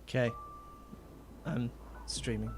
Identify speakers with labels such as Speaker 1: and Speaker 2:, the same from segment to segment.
Speaker 1: Okay. I'm streaming.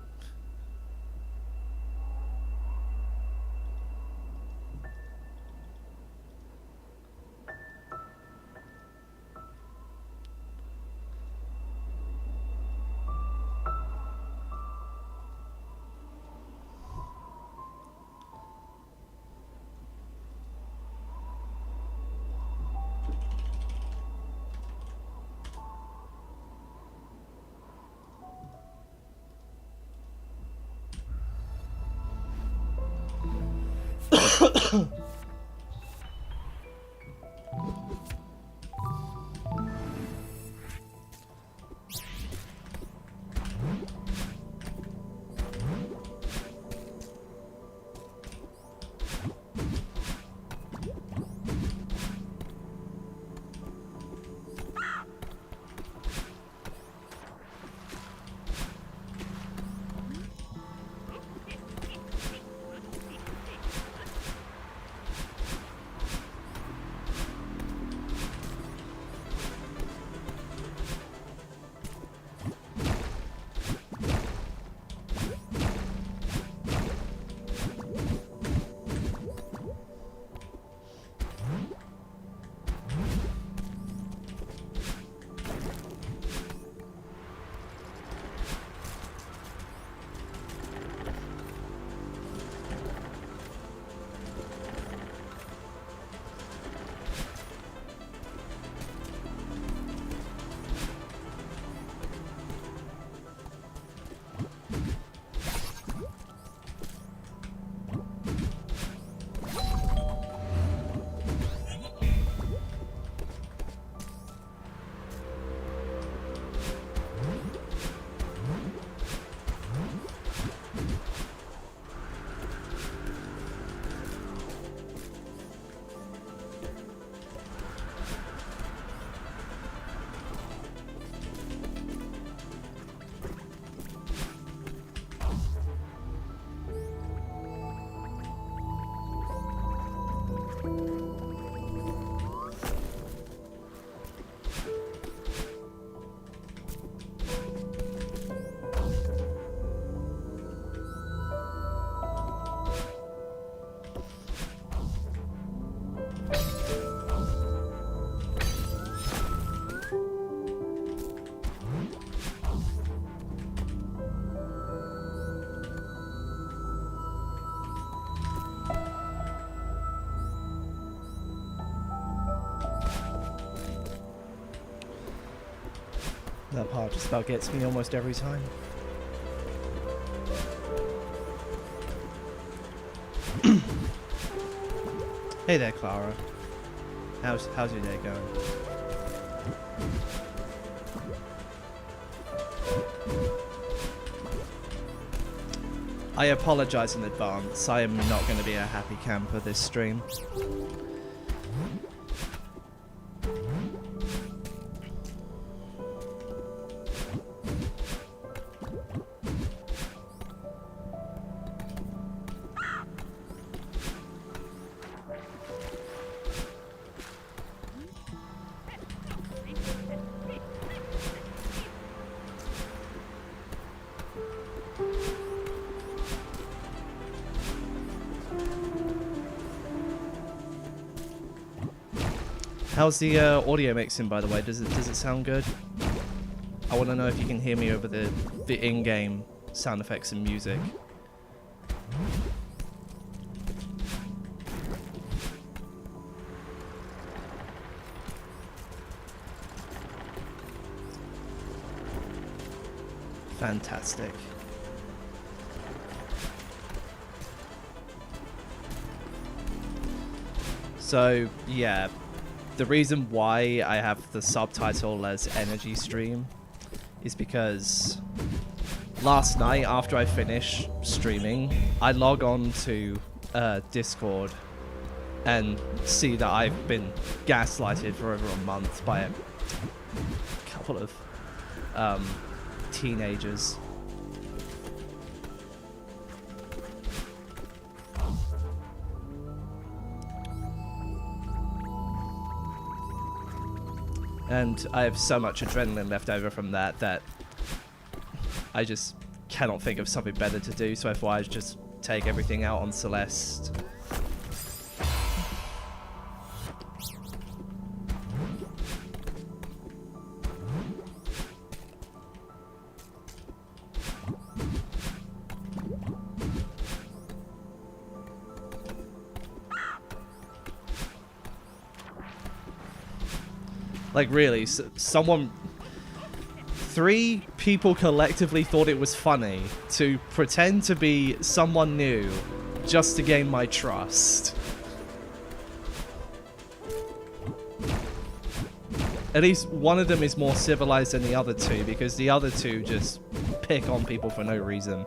Speaker 1: That part just about gets me almost every time. Hey there, Clara. How's your day going? I apologize in advance. I am not going to be a happy camper this stream. How's the audio mixing, by the way? Does it sound good? I want to know if you can hear me over the in-game sound effects and music. Fantastic. So, yeah. The reason why I have the subtitle as Energy Stream is because last night after I finish streaming, I log on to Discord and see that I've been gaslighted for over a month by a couple of teenagers. And I have so much adrenaline left over from that I just cannot think of something better to do, so therefore I just take everything out on Celeste. Like, really, someone... 3 people collectively thought it was funny to pretend to be someone new just to gain my trust. At least one of them is more civilized than the other 2, because the other 2 just pick on people for no reason.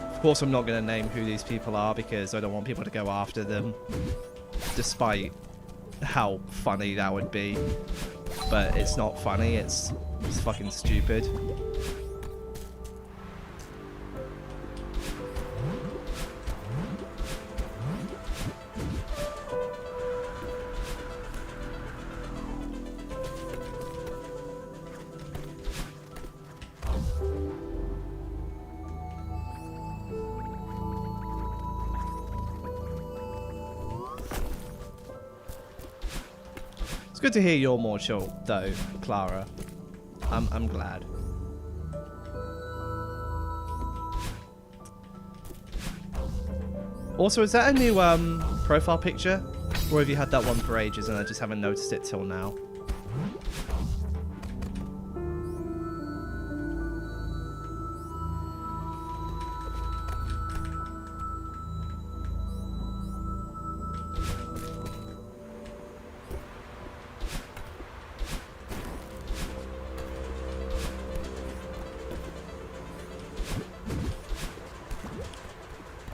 Speaker 1: Of course, I'm not going to name who these people are because I don't want people to go after them, despite how funny that would be. But it's not funny, it's fucking stupid. It's good to hear you're more chill, though, Clara. I'm glad. Also, is that a new profile picture? Or have you had that one for ages and I just haven't noticed it till now?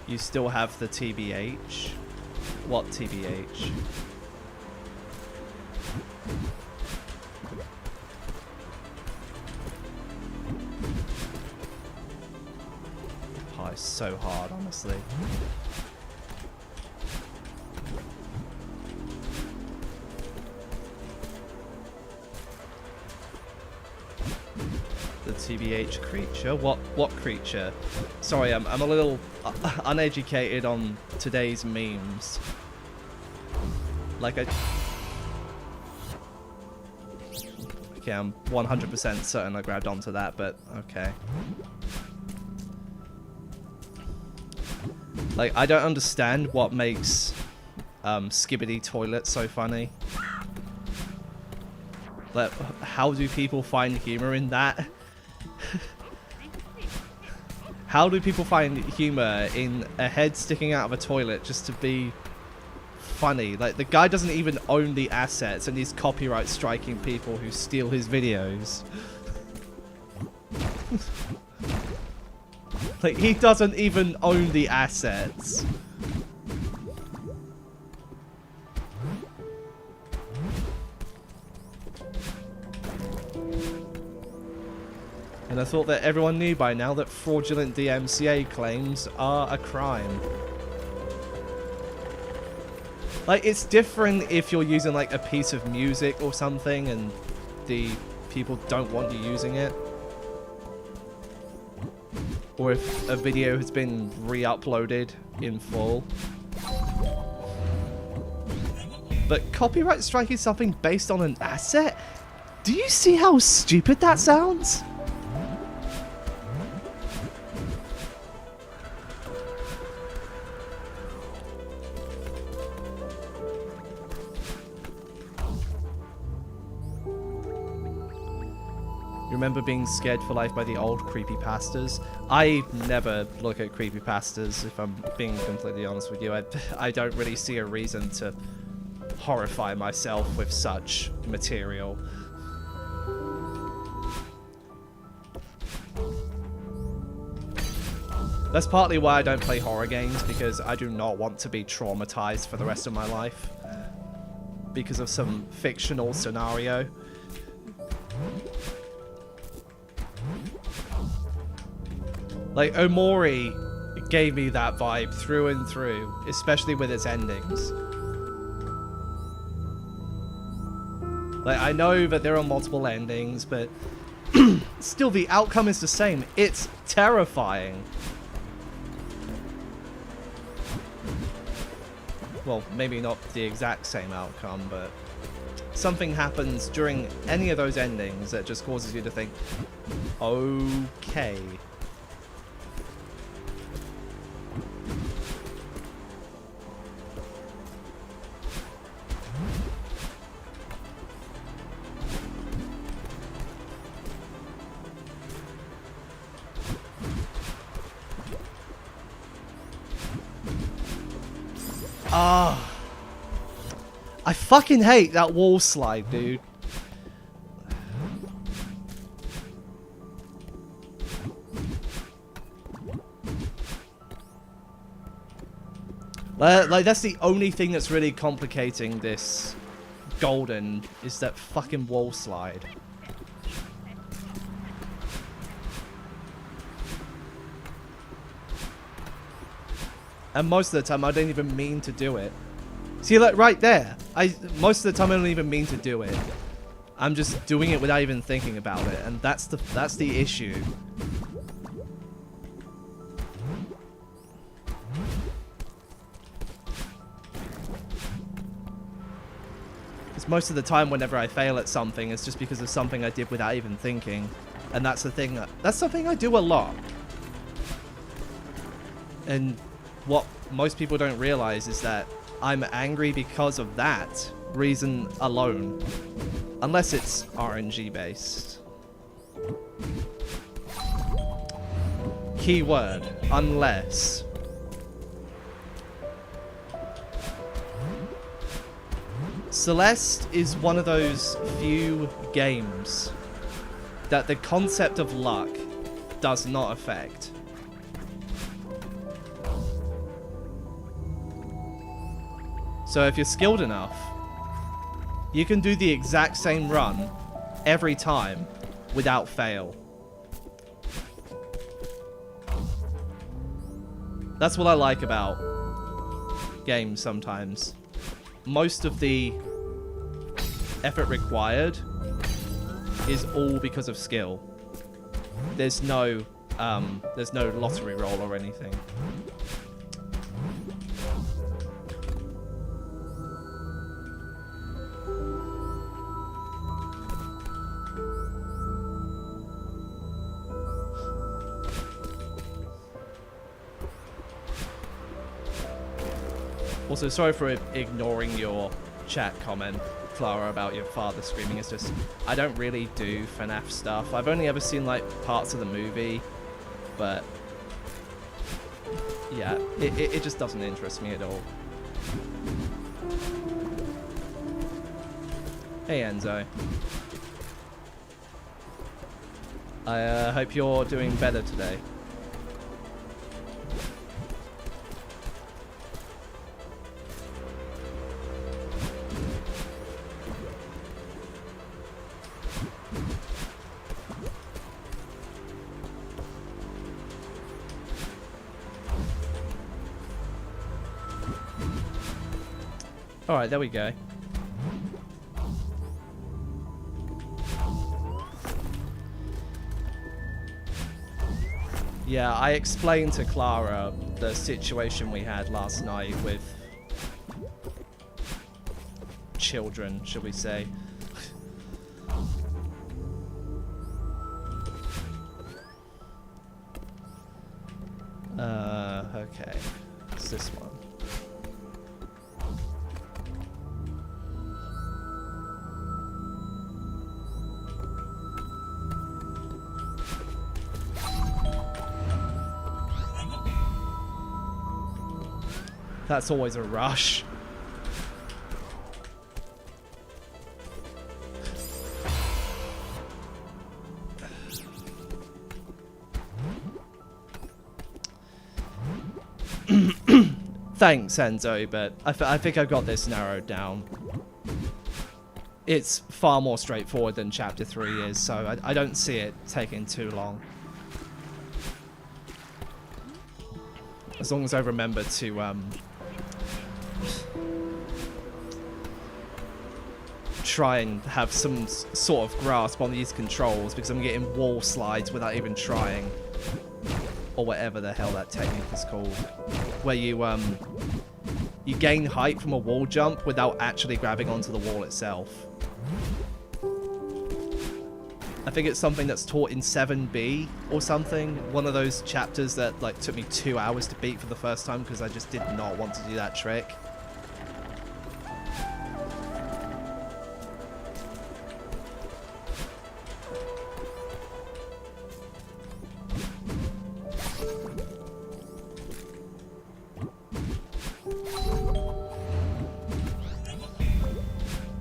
Speaker 1: You still have the TBH? What TBH? Oh, it's so hard, honestly. The TBH creature? What creature? Sorry, I'm a little uneducated on today's memes. Like okay, I'm 100% certain I grabbed onto that, but okay. Like, I don't understand what makes Skibbity Toilet so funny. Like, how do people find humor in that? How do people find humor in a head sticking out of a toilet just to be funny? Like, the guy doesn't even own the assets and he's copyright striking people who steal his videos. Like, he doesn't even own the assets. And I thought that everyone knew by now that fraudulent DMCA claims are a crime. Like, it's different if you're using, like, a piece of music or something and the people don't want you using it. Or if a video has been re-uploaded in full. But copyright striking something based on an asset? Do you see how stupid that sounds? Remember being scared for life by the old creepypastas? I never look at creepypastas, if I'm being completely honest with you. I don't really see a reason to horrify myself with such material. That's partly why I don't play horror games, because I do not want to be traumatized for the rest of my life because of some fictional scenario. Like, Omori gave me that vibe through and through, especially with its endings. Like, I know that there are multiple endings, but still the outcome is the same. It's terrifying. Well, maybe not the exact same outcome, but something happens during any of those endings that just causes you to think, okay. Ah. I fucking hate that wall slide, dude. Like, that's the only thing that's really complicating this golden, is that fucking wall slide. And most of the time, I don't even mean to do it. See, like, right there. Most of the time, I don't even mean to do it. I'm just doing it without even thinking about it, and that's the issue. Because most of the time, whenever I fail at something, it's just because of something I did without even thinking, and that's the thing. That's something I do a lot. And what most people don't realize is that I'm angry because of that reason alone. Unless it's RNG based. Keyword, unless. Celeste is one of those few games that the concept of luck does not affect. So if you're skilled enough, you can do the exact same run every time without fail. That's what I like about games sometimes. Most of the effort required is all because of skill. There's no lottery roll or anything. Also, sorry for ignoring your chat comment, Clara, about your father screaming. It's just, I don't really do FNAF stuff. I've only ever seen, like, parts of the movie, but yeah, it just doesn't interest me at all. Hey, Enzo. I hope you're doing better today. Alright, there we go. Yeah, I explained to Clara the situation we had last night with children, shall we say. Okay. It's this one. That's always a rush. Thanks, Enzo, but I think I've got this narrowed down. it's far more straightforward than Chapter 3 is, so I don't see it taking too long. As long as I remember to try and have some sort of grasp on these controls, because I'm getting wall slides without even trying. Or whatever the hell that technique is called. Where you gain height from a wall jump without actually grabbing onto the wall itself. I think it's something that's taught in 7B or something. One of those chapters that like took me 2 hours to beat for the first time because I just did not want to do that trick.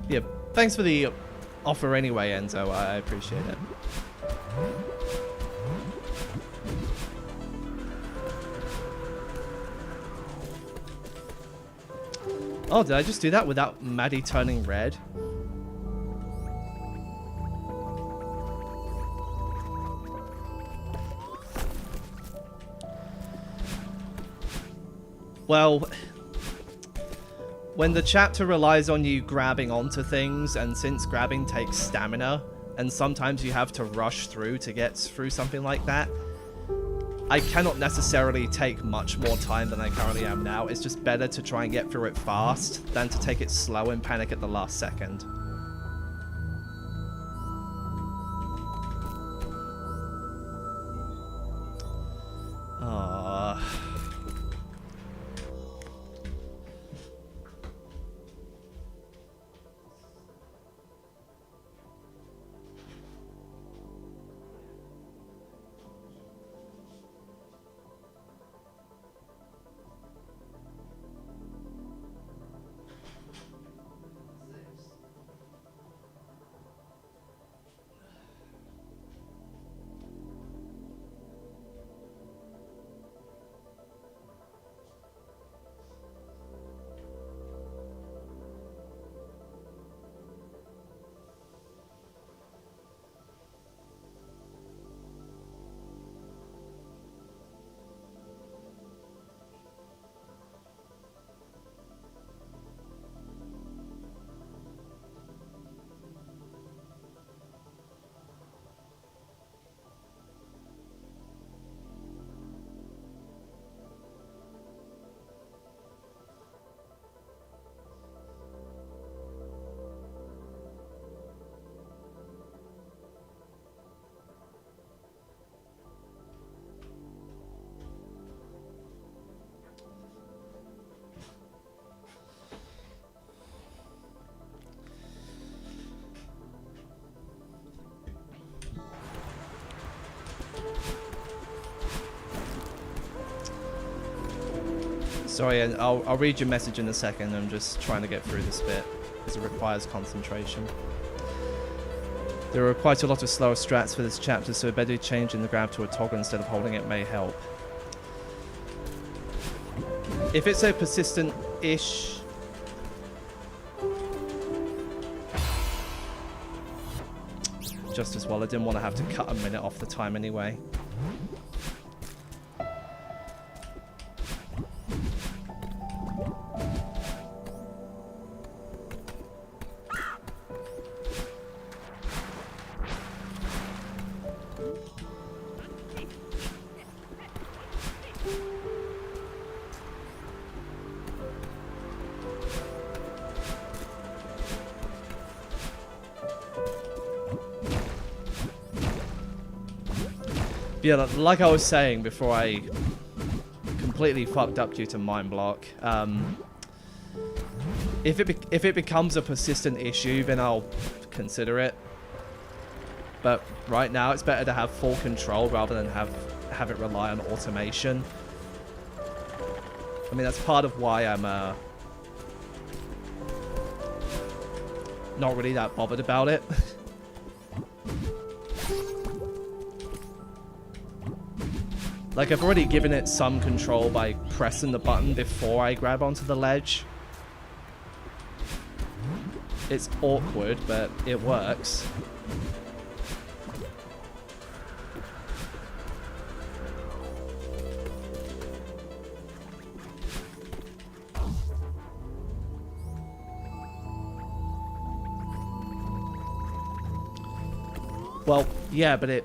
Speaker 1: Yeah, thanks for the offer anyway, Enzo. I appreciate it. Oh, did I just do that without Maddie turning red? Well, when the chapter relies on you grabbing onto things, and since grabbing takes stamina, and sometimes you have to rush through to get through something like that, I cannot necessarily take much more time than I currently am now. It's just better to try and get through it fast than to take it slow and panic at the last second. Sorry, and I'll read your message in a second. I'm just trying to get through this bit because it requires concentration. There are quite a lot of slower strats for this chapter, so better changing the grab to a toggle instead of holding it may help. If it's a persistent-ish... just as well. I didn't want to have to cut a minute off the time anyway. Yeah, like I was saying before I completely fucked up due to mind block, if it becomes a persistent issue, then I'll consider it. But right now, it's better to have full control rather than have it rely on automation. I mean, that's part of why I'm not really that bothered about it. Like, I've already given it some control by pressing the button before I grab onto the ledge. It's awkward, but it works. Well, yeah, but it...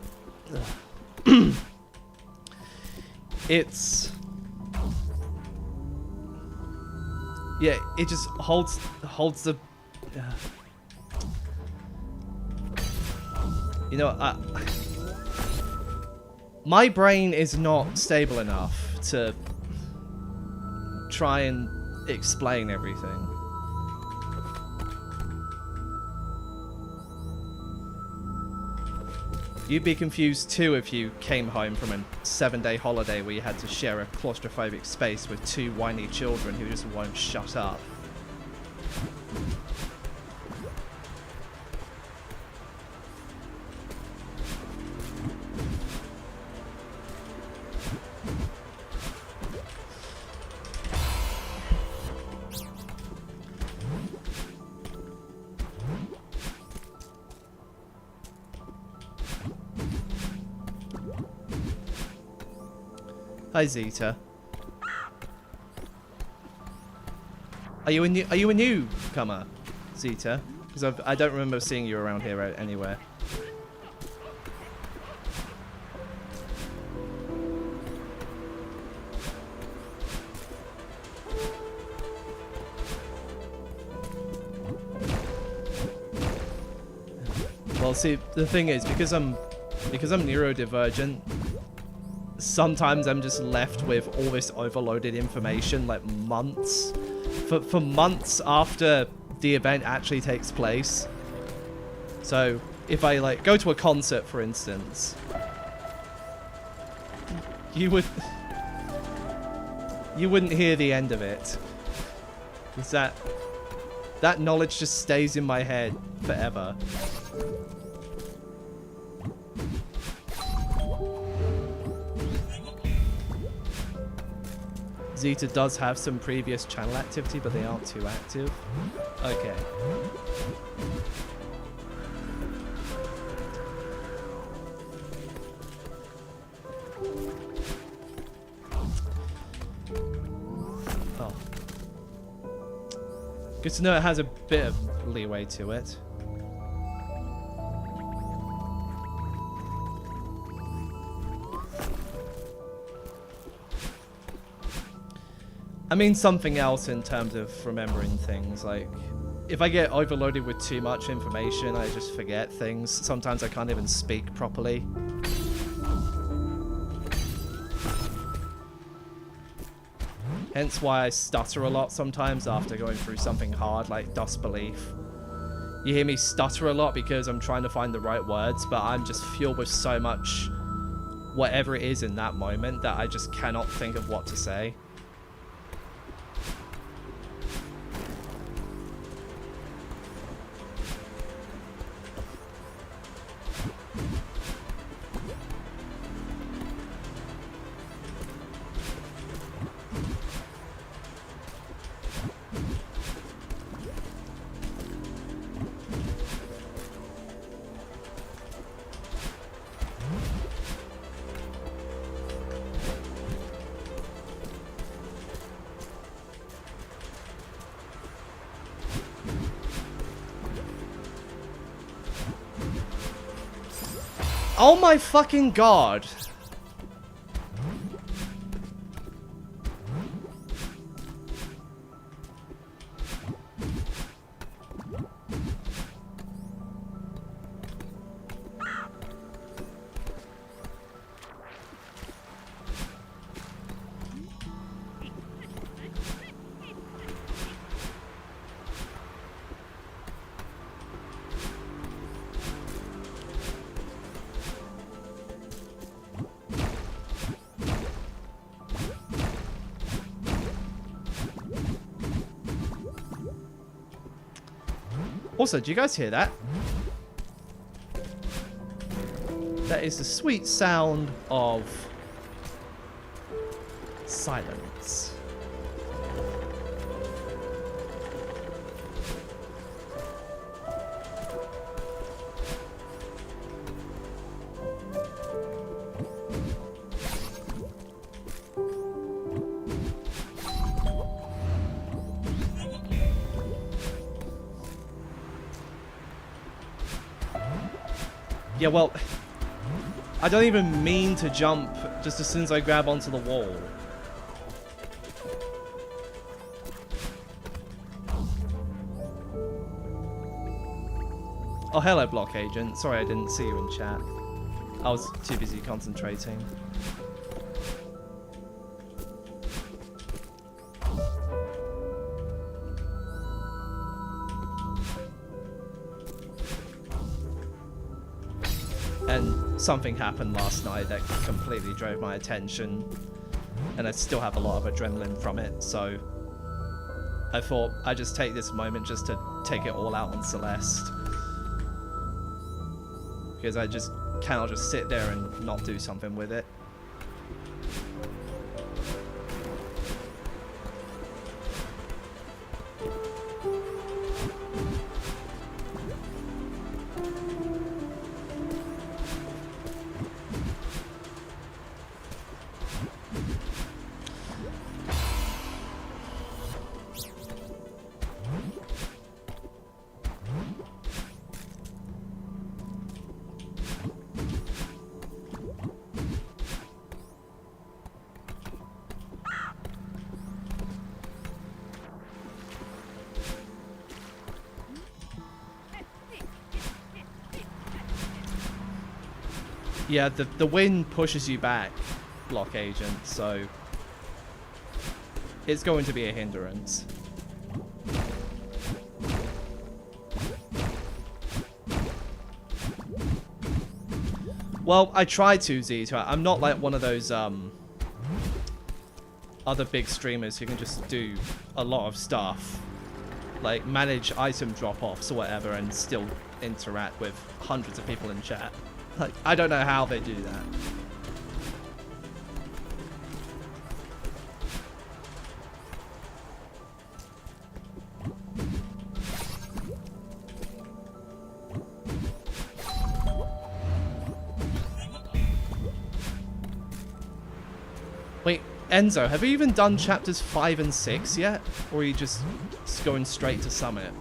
Speaker 1: it's... Yeah, it just holds the... You know, my brain is not stable enough to try and explain everything. You'd be confused too if you came home from a 7-day holiday where you had to share a claustrophobic space with 2 whiny children who just won't shut up. Hi Zeta. Are you a newcomer, Zeta? Because I don't remember seeing you around here anywhere. Well, see, the thing is, because I'm neurodivergent, sometimes I'm just left with all this overloaded information, like months. For months after the event actually takes place. So, if I, like, go to a concert, for instance, you wouldn't hear the end of it. Because that knowledge just stays in my head forever. Zeta does have some previous channel activity, but they aren't too active. Okay. Oh. Good to know it has a bit of leeway to it. I mean something else in terms of remembering things, like if I get overloaded with too much information, I just forget things. Sometimes I can't even speak properly. Hence why I stutter a lot sometimes after going through something hard like disbelief. You hear me stutter a lot because I'm trying to find the right words, but I'm just fueled with so much whatever it is in that moment that I just cannot think of what to say. Oh my fucking god! Also, do you guys hear that? That is the sweet sound of silence. Yeah, well, I don't even mean to jump just as soon as I grab onto the wall. Oh, hello, Block Agent. Sorry I didn't see you in chat. I was too busy concentrating. And something happened last night that completely drove my attention. And I still have a lot of adrenaline from it, so I thought I'd just take this moment just to take it all out on Celeste. Because I just cannot just sit there and not do something with it. Yeah, the wind pushes you back, Block Agent, so it's going to be a hindrance. Well, I try to, Z. I'm not like one of those other big streamers who can just do a lot of stuff, like manage item drop-offs or whatever, and still interact with hundreds of people in chat. Like, I don't know how they do that. Wait, Enzo, have you even done chapters 5 and 6 yet? Or are you just going straight to Summit?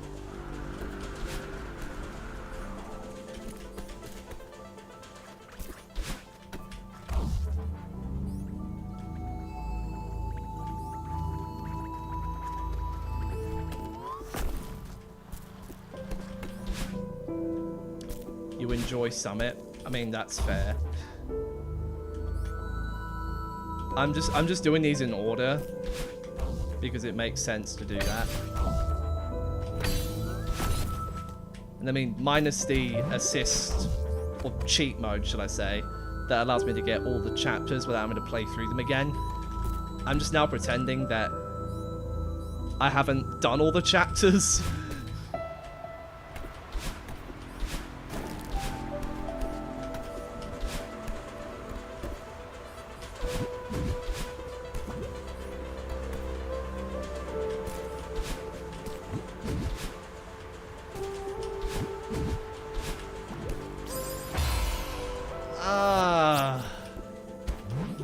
Speaker 1: You enjoy Summit? I mean, that's fair. I'm just doing these in order because it makes sense to do that. And I mean, minus the assist or cheat mode, should I say, that allows me to get all the chapters without having to play through them again. I'm just now pretending that I haven't done all the chapters.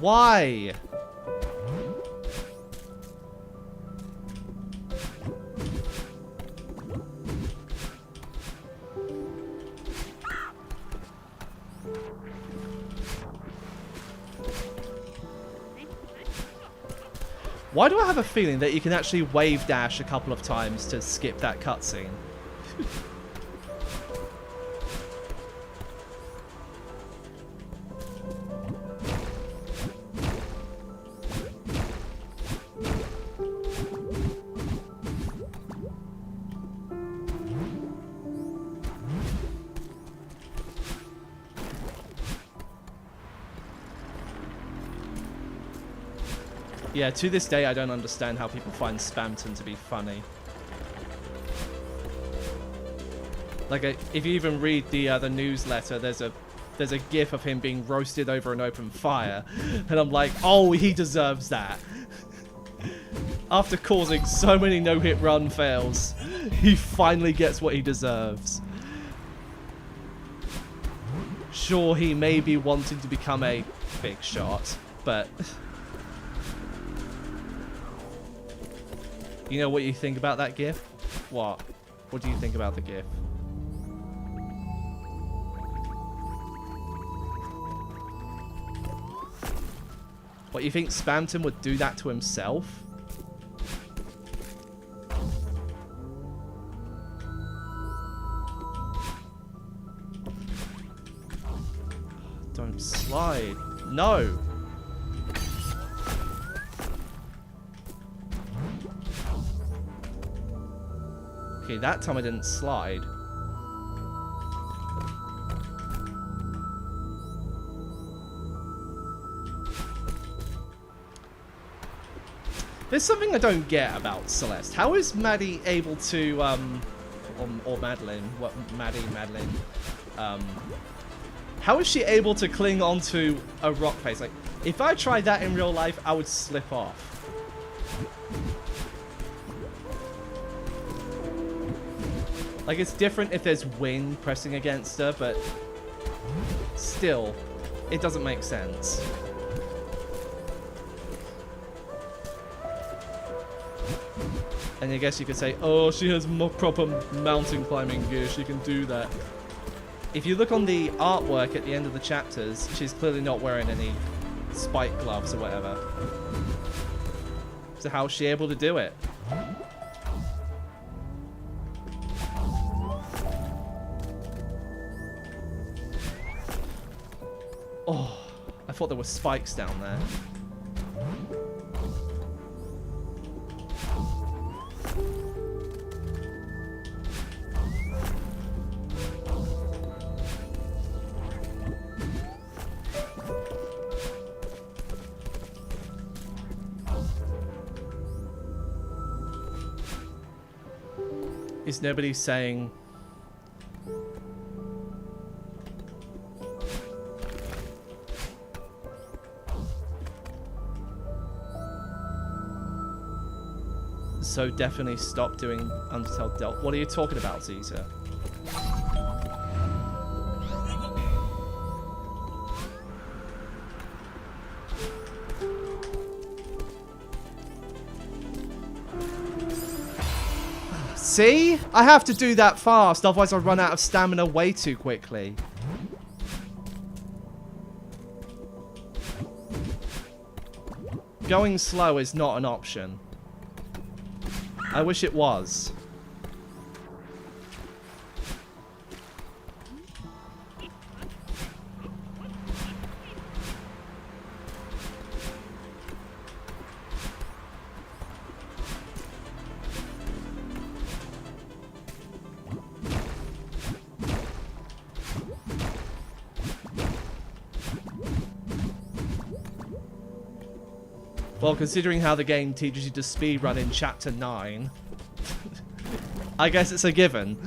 Speaker 1: Why? Why do I have a feeling that you can actually wave dash a couple of times to skip that cutscene? Yeah, to this day, I don't understand how people find Spamton to be funny. Like, if you even read the newsletter, there's a gif of him being roasted over an open fire, and I'm like, oh, he deserves that. After causing so many no-hit run fails, he finally gets what he deserves. Sure, he may be wanting to become a big shot, but... You know what you think about that GIF? What? What do you think about the GIF? What, you think Spamton would do that to himself? Don't slide. No! Okay, that time I didn't slide. There's something I don't get about Celeste. How is Maddie able to, or Madeline, what, Madeline, how is she able to cling onto a rock face? Like, if I tried that in real life, I would slip off. Like, it's different if there's wind pressing against her, but still, it doesn't make sense. And I guess you could say, oh, she has more proper mountain climbing gear, she can do that. If you look on the artwork at the end of the chapters, she's clearly not wearing any spike gloves or whatever. So how is she able to do it? Oh, I thought there were spikes down there. Is nobody saying... So definitely stop doing Undertale Delta. What are you talking about, Caesar? See? I have to do that fast, otherwise I'll run out of stamina way too quickly. Going slow is not an option. I wish it was. Well, considering how the game teaches you to speedrun in Chapter 9, I guess it's a given.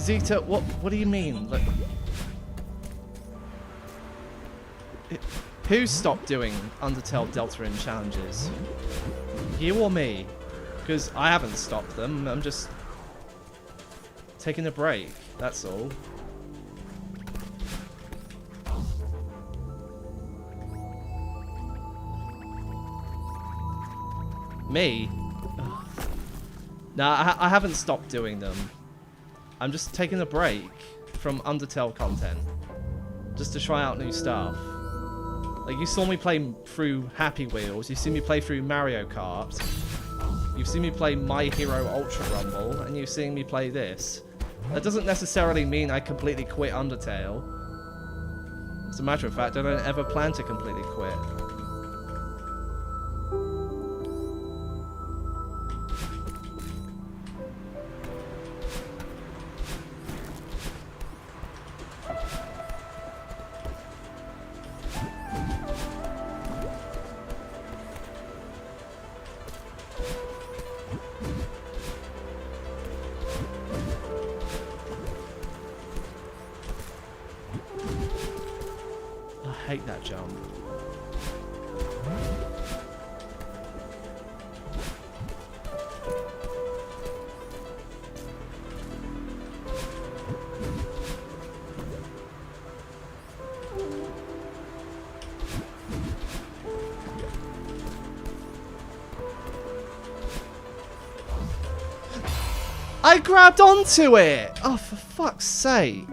Speaker 1: Zeta, what do you mean? Like, who stopped doing Undertale Delta in challenges? You or me? Because I haven't stopped them. I'm just taking a break. That's all. Me? Nah, I haven't stopped doing them. I'm just taking a break from Undertale content. Just to try out new stuff. Like, you saw me play through Happy Wheels, you've seen me play through Mario Kart, you've seen me play My Hero Ultra Rumble, and you've seen me play this. That doesn't necessarily mean I completely quit Undertale. As a matter of fact, I don't ever plan to completely quit. I hate that jump. I grabbed onto it! Oh, for fuck's sake.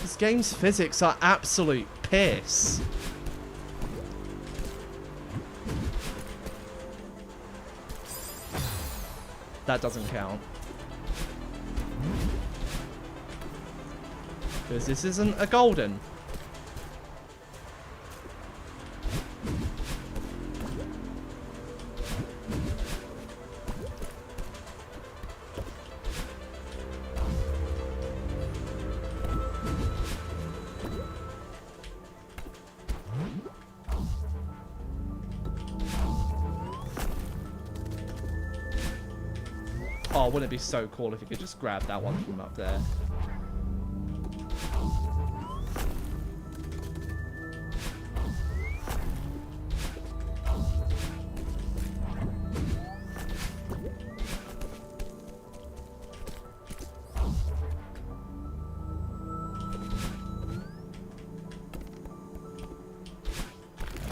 Speaker 1: This game's physics are absolute piss. That doesn't count. Because this isn't a golden. Oh, wouldn't it be so cool if you could just grab that one from up there?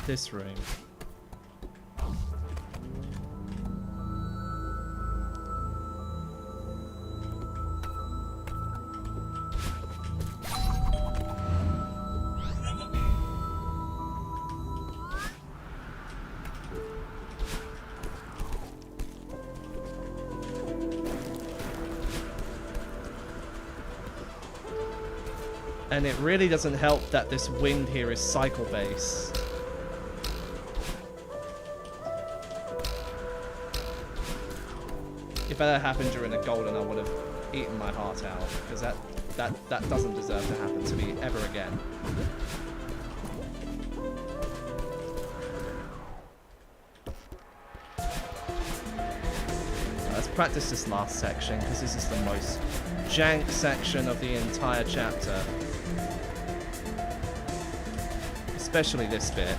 Speaker 1: This room. And it really doesn't help that this wind here is cycle-based. If that had happened during a golden, I would have eaten my heart out, because that doesn't deserve to happen to me ever again. Let's practice this last section, because this is the most jank section of the entire chapter. Especially this bit.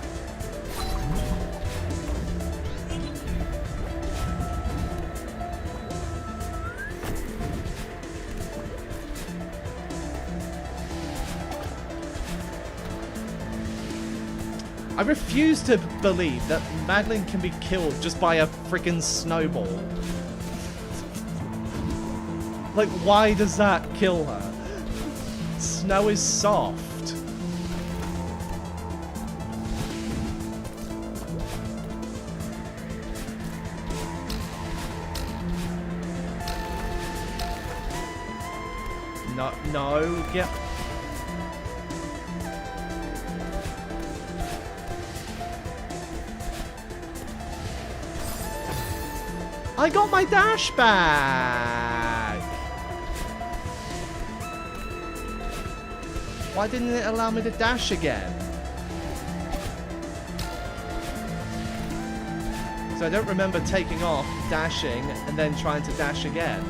Speaker 1: I refuse to believe that Madeline can be killed just by a freaking snowball. Like, why does that kill her? Snow is soft. No, get... I got my dash back! Why didn't it allow me to dash again? So I don't remember taking off, dashing, and then trying to dash again.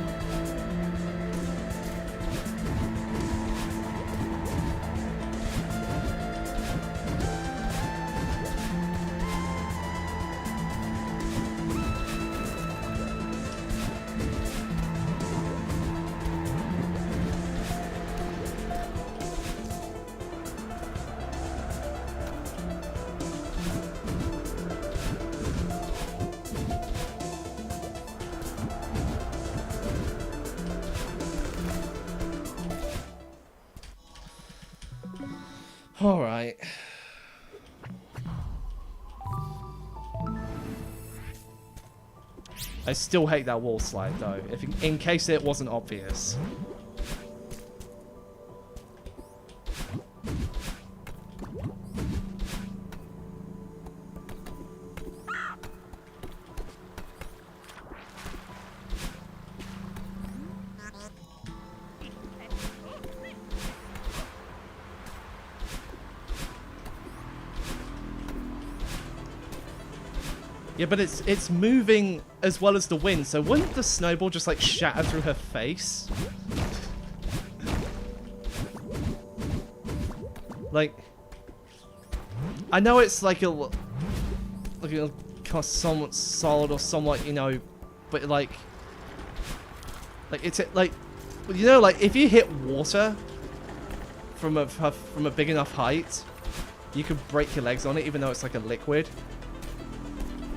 Speaker 1: Alright. I still hate that wall slide though, in case it wasn't obvious. Yeah, but it's moving as well as the wind, so wouldn't the snowball just like shatter through her face? Like, I know it's like a somewhat solid or somewhat, you know, but like it's like, you know, like if you hit water from a big enough height, you could break your legs on it, even though it's like a liquid.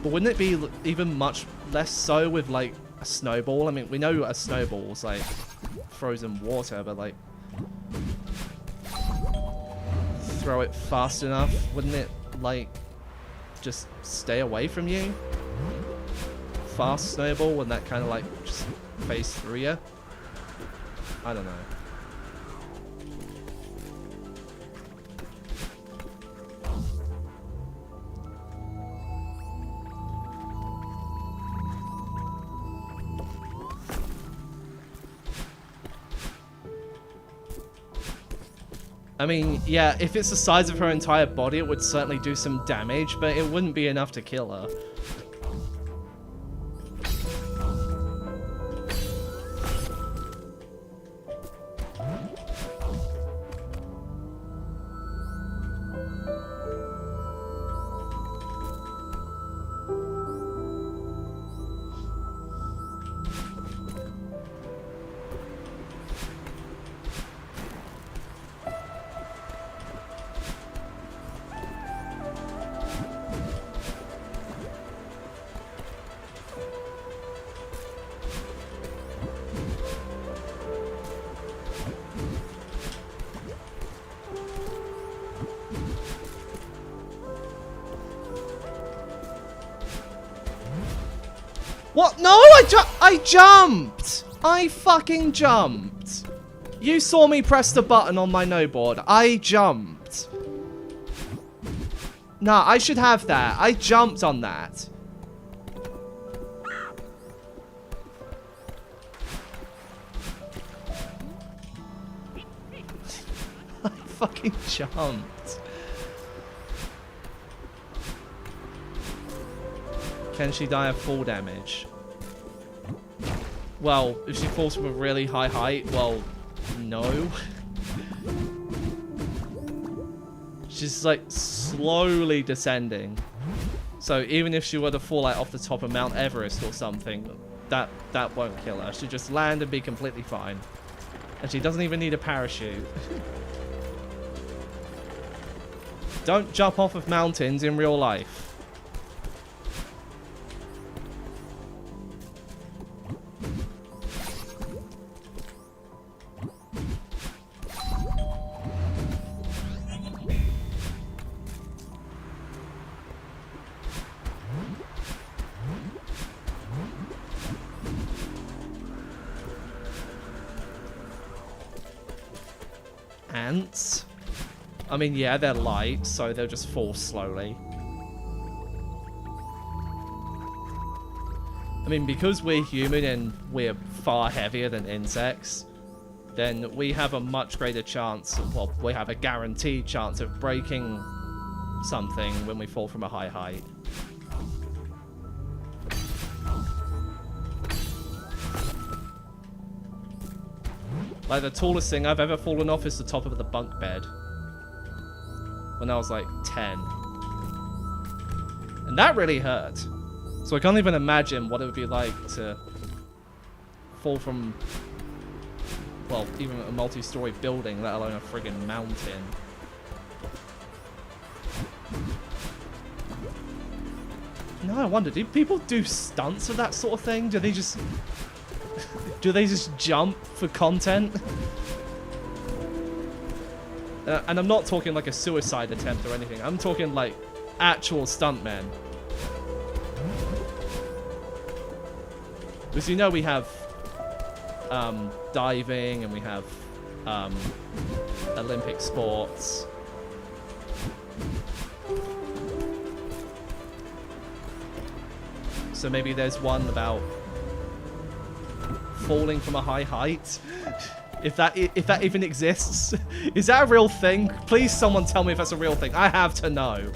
Speaker 1: But wouldn't it be even much less so with like a snowball? I mean, we know a snowball's like frozen water, but like throw it fast enough, wouldn't it like just stay away from you? Fast snowball, wouldn't that kind of like just phase through you? I don't know. I mean, yeah, if it's the size of her entire body, it would certainly do some damage, but it wouldn't be enough to kill her. What? No, I jumped! I fucking jumped! You saw me press the button on my no board. I jumped. Nah, I should have that. I jumped on that. I fucking jumped. Can she die of fall damage? Well, if she falls from a really high height, well, no. She's like slowly descending. So even if she were to fall like off the top of Mount Everest or something, that won't kill her. She'll just land and be completely fine. And she doesn't even need a parachute. Don't jump off of mountains in real life. Ants. I mean, yeah, they're light, so they'll just fall slowly. I mean, because we're human and we're far heavier than insects, then we have a much greater chance, well, we have a guaranteed chance of breaking something when we fall from a high height. Like, the tallest thing I've ever fallen off is the top of the bunk bed. When I was like 10. And that really hurt. So I can't even imagine what it would be like to fall from, well, even a multi-story building, let alone a friggin' mountain. No, I wonder, do people do stunts of that sort of thing? Do they just jump for content? And I'm not talking like a suicide attempt or anything. I'm talking like actual stuntmen. Because you know we have diving and we have Olympic sports. So maybe there's one about falling from a high height. If that even exists. Is that a real thing? Please someone tell me if that's a real thing. I have to know.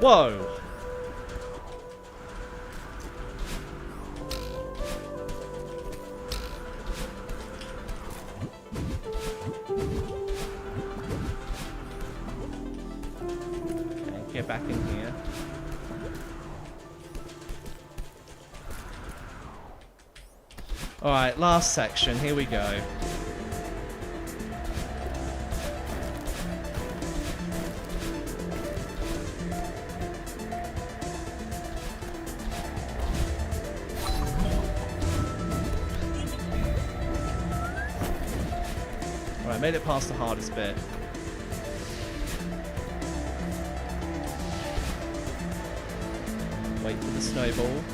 Speaker 1: Whoa! Okay, get back in here. Alright, last section, here we go. Alright, made it past the hardest bit. Wait for the snowball.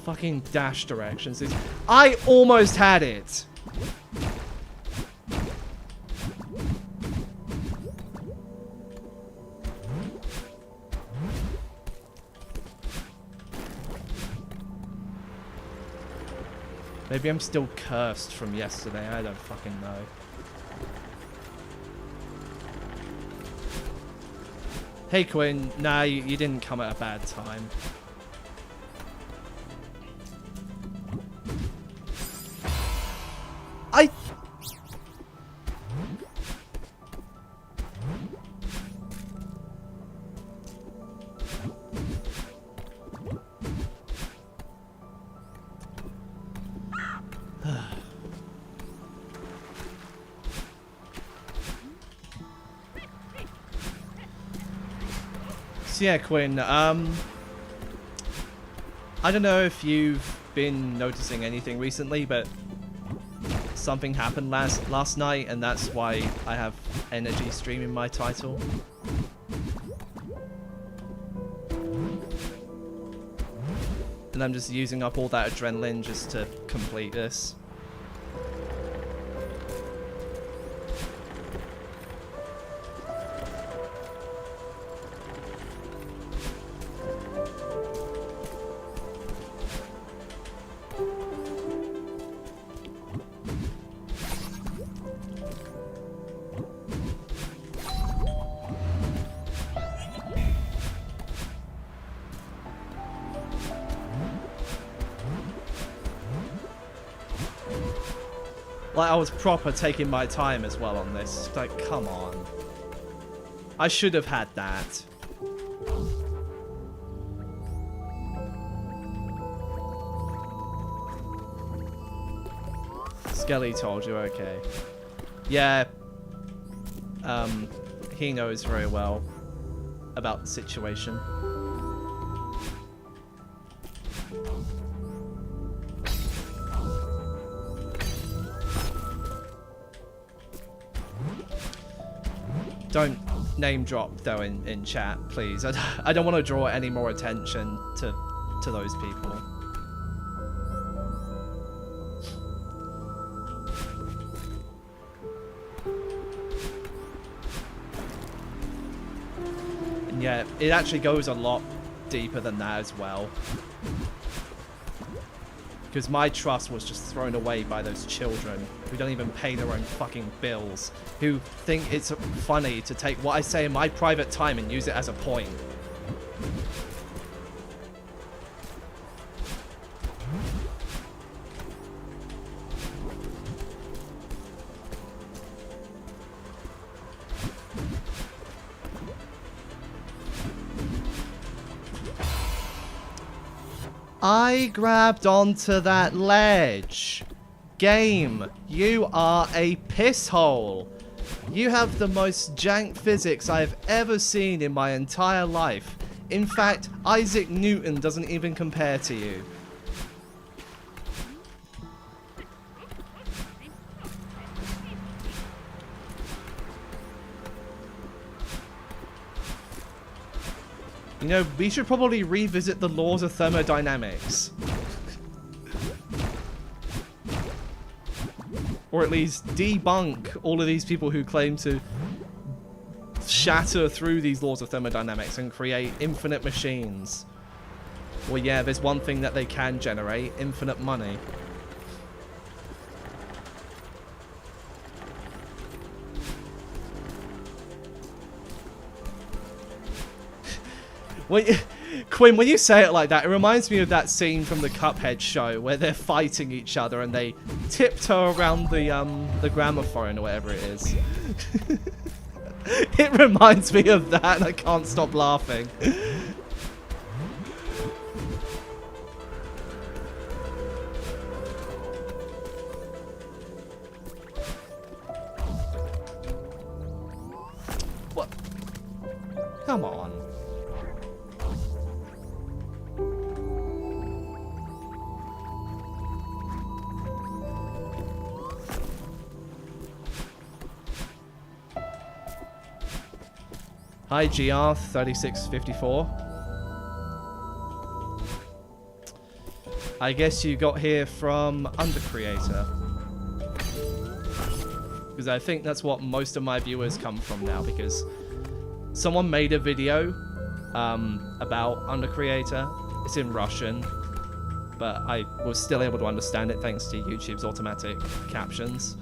Speaker 1: Fucking dash directions. I almost had it. Maybe I'm still cursed from yesterday. I don't fucking know. Hey Quinn, nah, you didn't come at a bad time. So yeah, Quinn, I don't know if you've been noticing anything recently, but something happened last night, and that's why I have energy stream in my title. And I'm just using up all that adrenaline just to complete this. Like, I was proper taking my time as well on this. Like, come on. I should have had that. Skelly told you, okay. Yeah. He knows very well about the situation. Don't name drop though in chat, please. I don't want to draw any more attention to those people. And yeah, it actually goes a lot deeper than that as well. Because my trust was just thrown away by those children who don't even pay their own fucking bills, who think it's funny to take what I say in my private time and use it as a point. I grabbed onto that ledge. Game, you are a piss hole. You have the most jank physics I've ever seen in my entire life. In fact, Isaac Newton doesn't even compare to you. You know, we should probably revisit the laws of thermodynamics. Or at least debunk all of these people who claim to shatter through these laws of thermodynamics and create infinite machines. Well, yeah, there's one thing that they can generate: infinite money. Quinn, when you say it like that, it reminds me of that scene from the Cuphead show where they're fighting each other and they tiptoe around the gramophone or whatever it is. It reminds me of that and I can't stop laughing. What? Come on. Hi GR3654. I guess you got here from Undercreator. Because I think that's what most of my viewers come from now, because someone made a video about Undercreator. It's in Russian, but I was still able to understand it thanks to YouTube's automatic captions.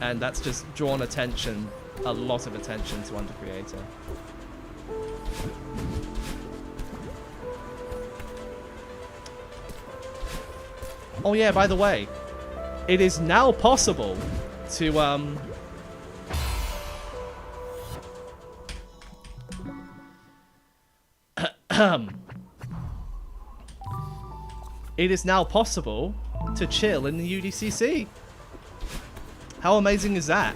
Speaker 1: And that's just drawn attention, a lot of attention to Undercreator. Oh yeah, by the way, it is now possible to it is now possible to chill in the UDCC. How amazing is that?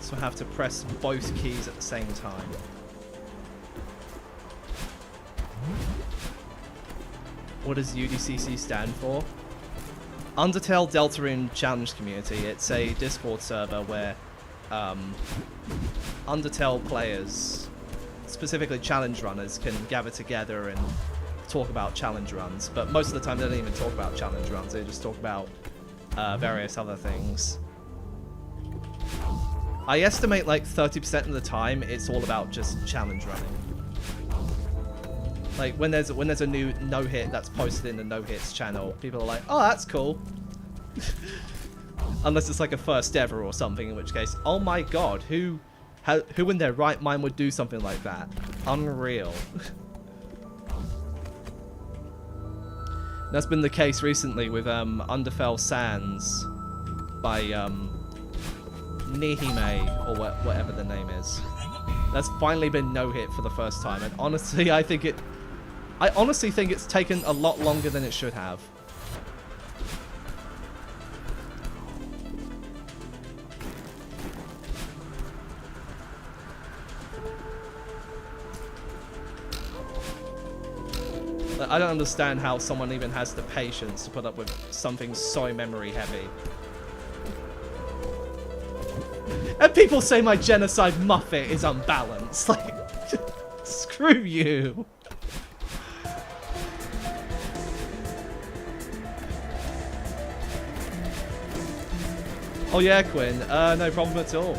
Speaker 1: So I have to press both keys at the same time. What does UDCC stand for? Undertale Deltarune Challenge Community. It's a Discord server where Undertale players, specifically challenge runners, can gather together and talk about challenge runs. But most of the time they don't even talk about challenge runs, they just talk about various other things. I estimate like 30% of the time it's all about just challenge running. Like when there's a new no-hit that's posted in the no-hits channel, people are like, oh, that's cool. Unless it's like a first ever or something, in which case, oh my god, who in their right mind would do something like that? Unreal. That's been the case recently with Underfell Sands by Nihime, or whatever the name is. That's finally been no-hit for the first time, and honestly, I honestly think it's taken a lot longer than it should have. I don't understand how someone even has the patience to put up with something so memory heavy. And people say my genocide Muppet is unbalanced. Like, screw you. Oh yeah, Quinn. No problem at all.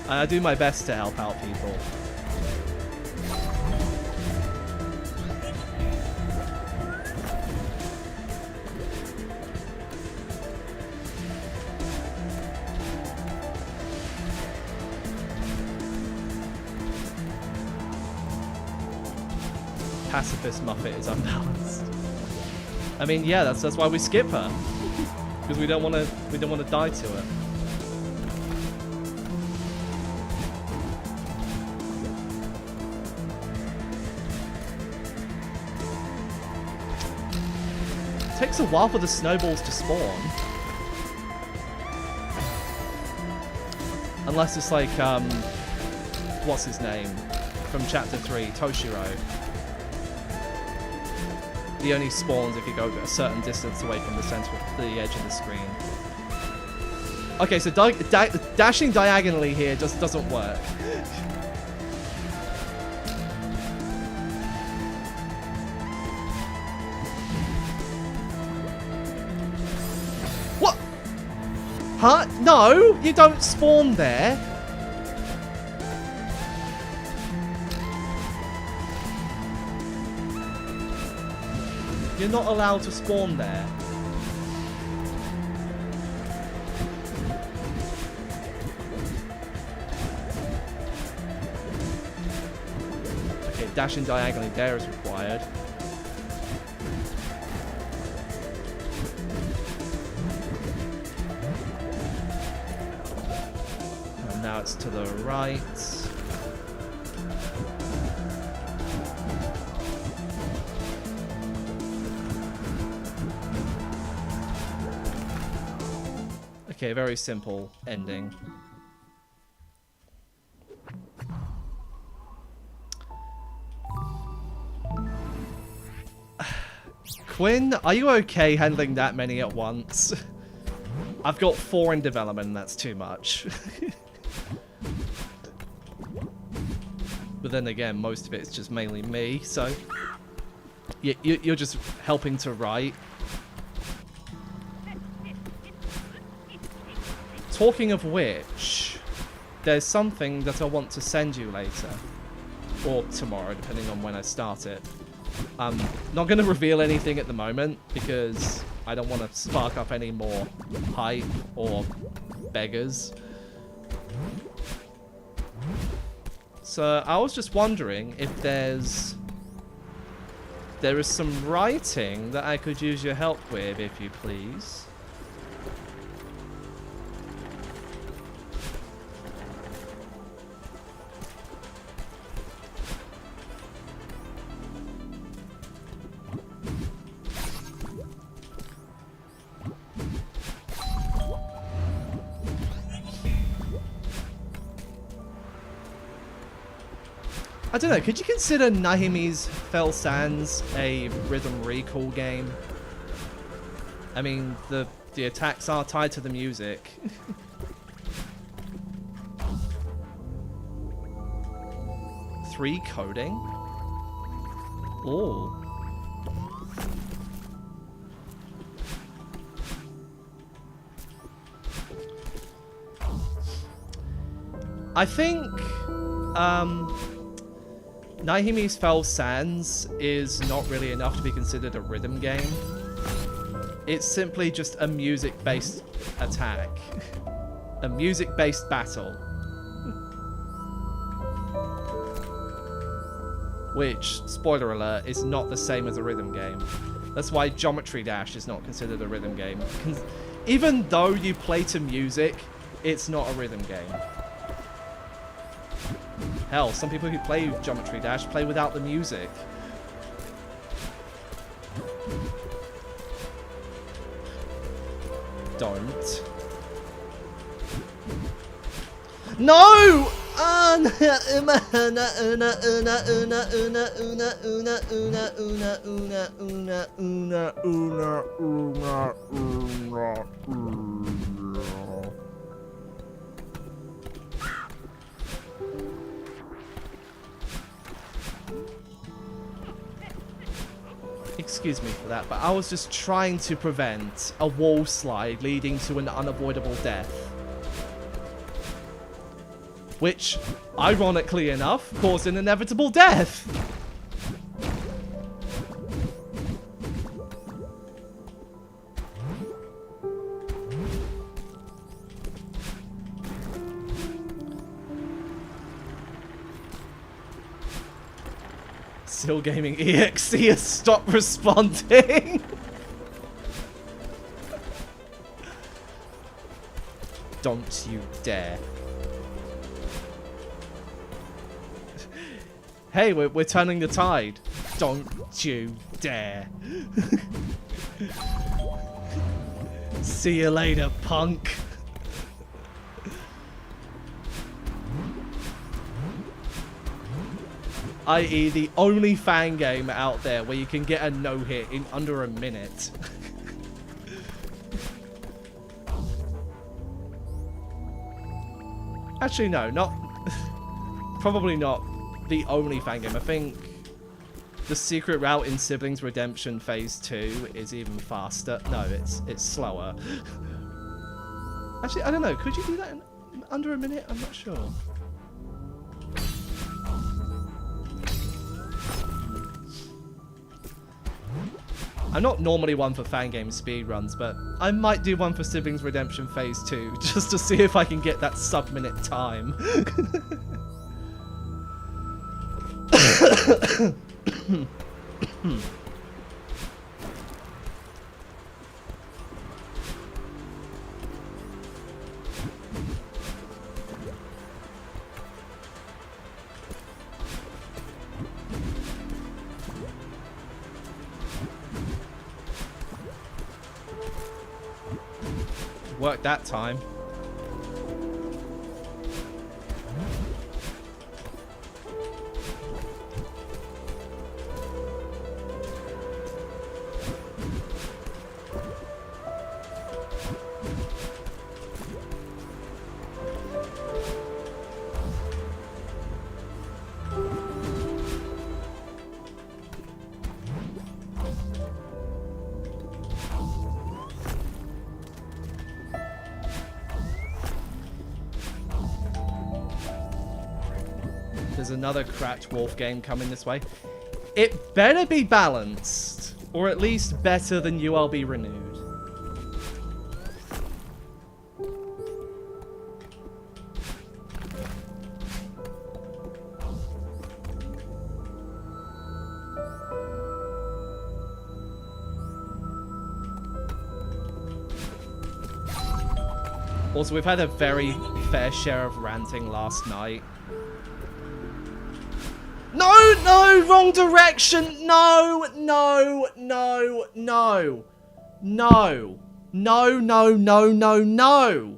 Speaker 1: I do my best to help out people. Pacifist Muppet is unbalanced. I mean, yeah, that's why we skip her, because we don't want to die to her. It takes a while for the snowballs to spawn, unless it's like what's his name from Chapter 3, Toshiro. He only spawns if you go a certain distance away from the center of the edge of the screen. Okay, so dashing diagonally here just doesn't work. What? Huh? No, you don't spawn there. You're not allowed to spawn there. Okay, dashing diagonally there is required. And now it's to the right. Okay, very simple ending. Quinn, are you okay handling that many at once? I've got 4 in development, and that's too much. But then again, most of it is just mainly me, so... You're just helping to write. Talking of which, there's something that I want to send you later. Or tomorrow, depending on when I start it. I'm not going to reveal anything at the moment, because I don't want to spark up any more hype or beggars. So I was just wondering if there is some writing that I could use your help with, if you please. I don't know, could you consider Nahime's Fell Sands a rhythm recall game? I mean, the attacks are tied to the music. 3 coding? Oh. I think, Nahime's Fell Sands is not really enough to be considered a rhythm game. It's simply just a music-based attack. A music-based battle. Which, spoiler alert, is not the same as a rhythm game. That's why Geometry Dash is not considered a rhythm game. Even though you play to music, it's not a rhythm game. Hell, some people who play Geometry Dash play without the music. Don't. No! Excuse me for that, but I was just trying to prevent a wall slide leading to an unavoidable death. Which, ironically enough, caused an inevitable death. Still Gaming EXE has stopped responding. Don't you dare. Hey, we're turning the tide. Don't you dare. See you later, punk. I.e. the only fan game out there where you can get a no-hit in under a minute. Actually, no, not... probably not the only fan game. I think the secret route in Siblings Redemption Phase 2 is even faster. No, it's slower. Actually, I don't know. Could you do that in under a minute? I'm not sure. I'm not normally one for fan game speedruns, but I might do one for Siblings Redemption Phase 2 just to see if I can get that sub-minute time. Worked that time. There's another cracked wolf game coming this way. It better be balanced, or at least better than ULB Renewed. Also, we've had a very fair share of ranting last night. No, no, wrong direction. No, no, no, no. No. No, no, no, no, no.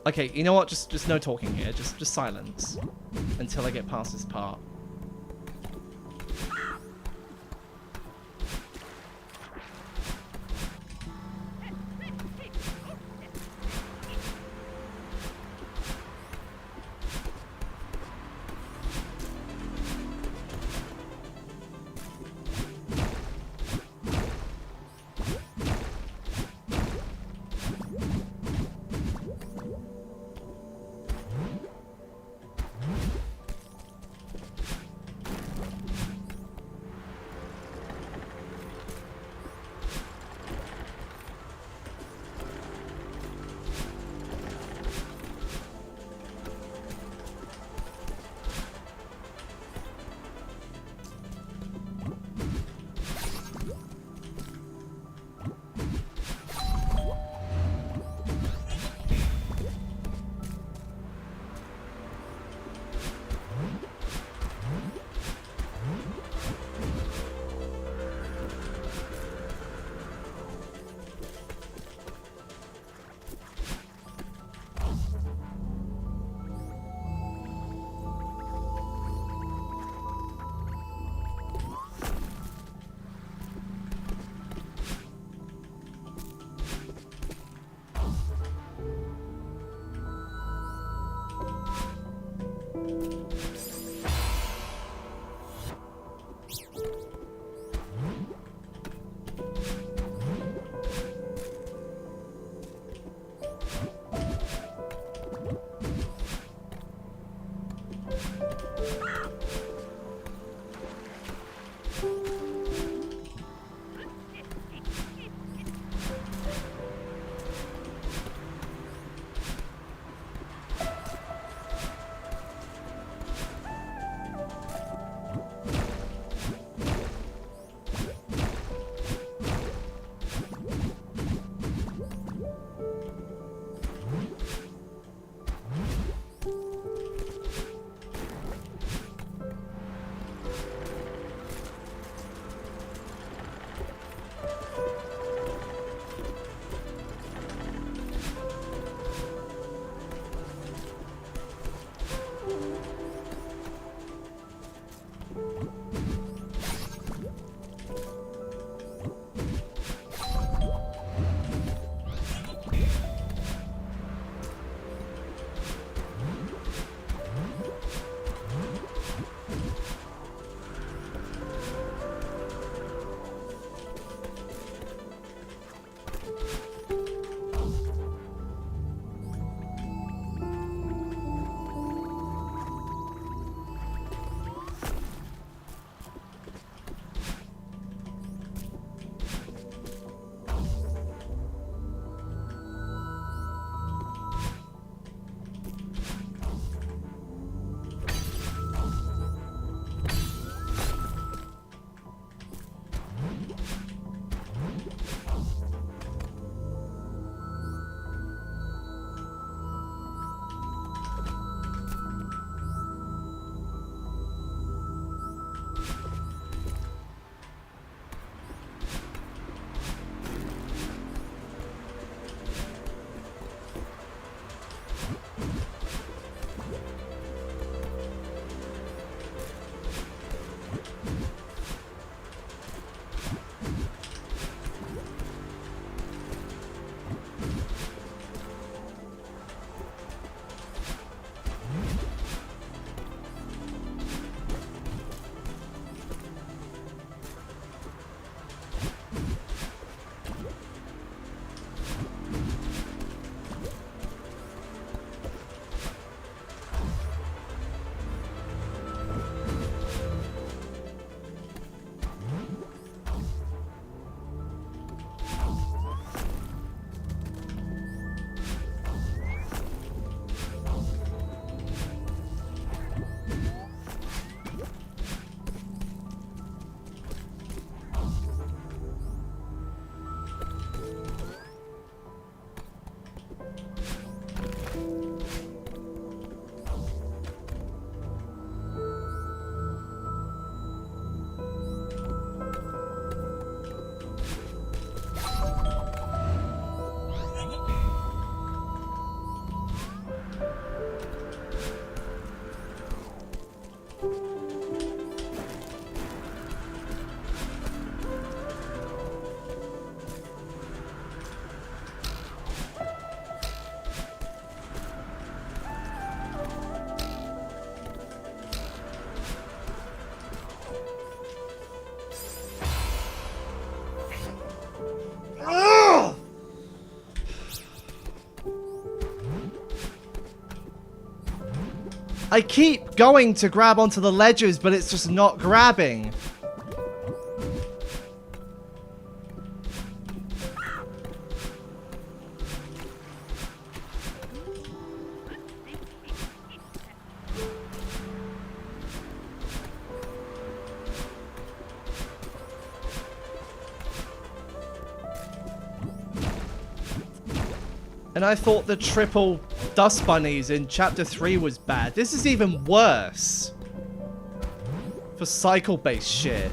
Speaker 1: Okay, you know what? Just no talking here. Just silence until I get past this part. I keep going to grab onto the ledges, but it's just not grabbing. And I thought the triple dust bunnies in chapter 3 was bad. This is even worse. For cycle-based shit.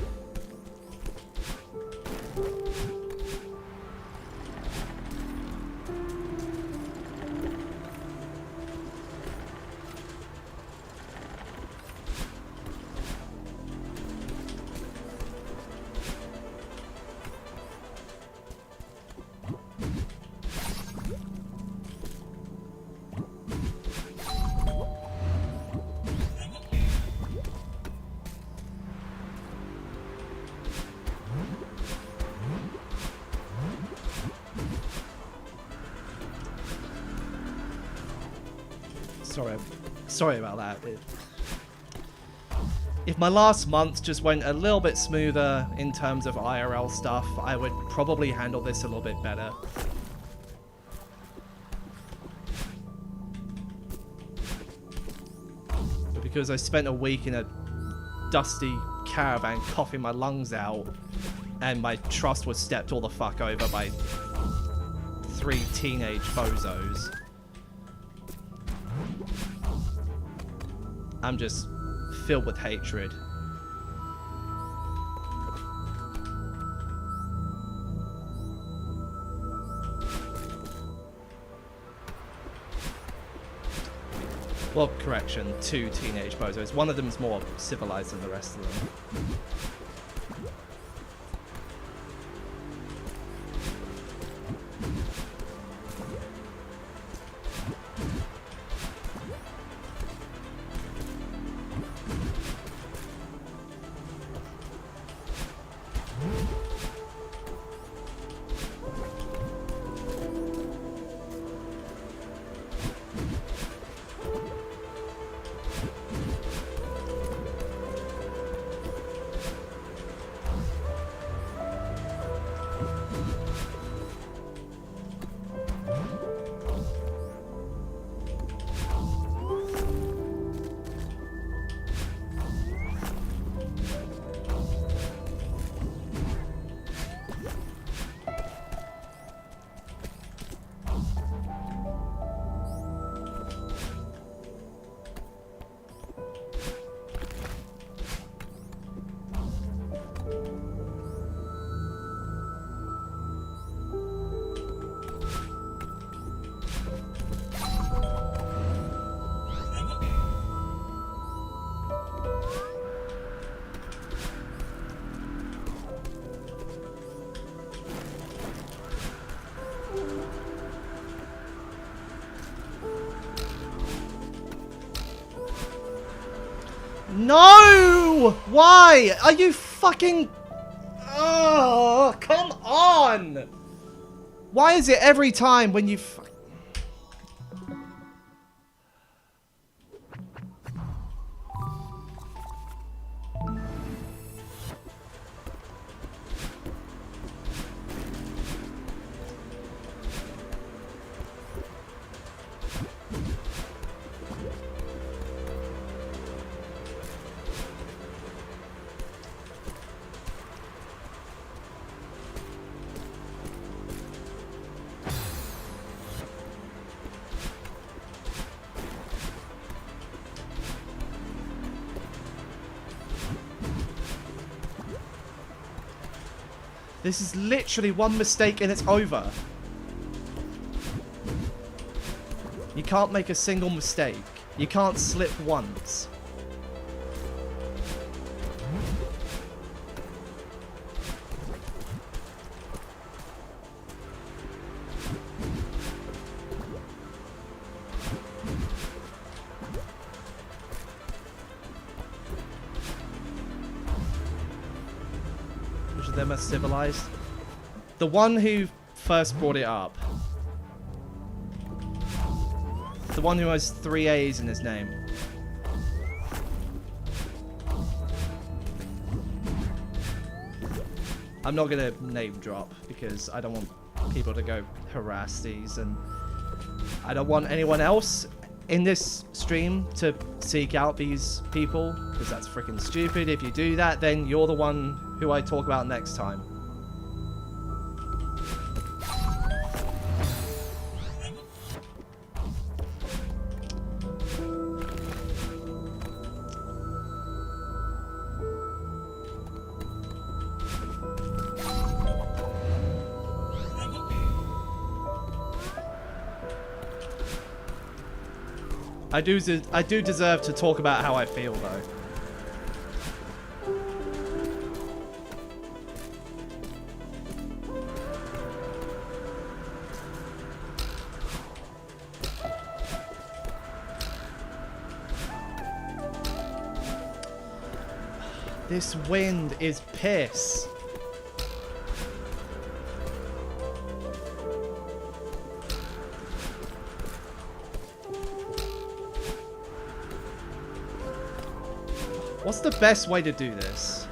Speaker 1: Sorry about that. If my last month just went a little bit smoother in terms of IRL stuff, I would probably handle this a little bit better. But because I spent a week in a dusty caravan coughing my lungs out, and my trust was stepped all the fuck over by 3 teenage bozos, I'm just filled with hatred. Well, correction, 2 teenage bozos. One of them is more civilized than the rest of them. No! Why? Are you fucking... Oh, come on! Why is it every time when you... This is literally one mistake and it's over. You can't make a single mistake. You can't slip once. Them are civilized. The one who first brought it up. The one who has 3 A's in his name. I'm not gonna name drop because I don't want people to go harass these, and I don't want anyone else in this stream to seek out these people, because that's freaking stupid. If you do that, then you're the one who I talk about next time. I do deserve to talk about how I feel, though. This wind is piss. What's the best way to do this?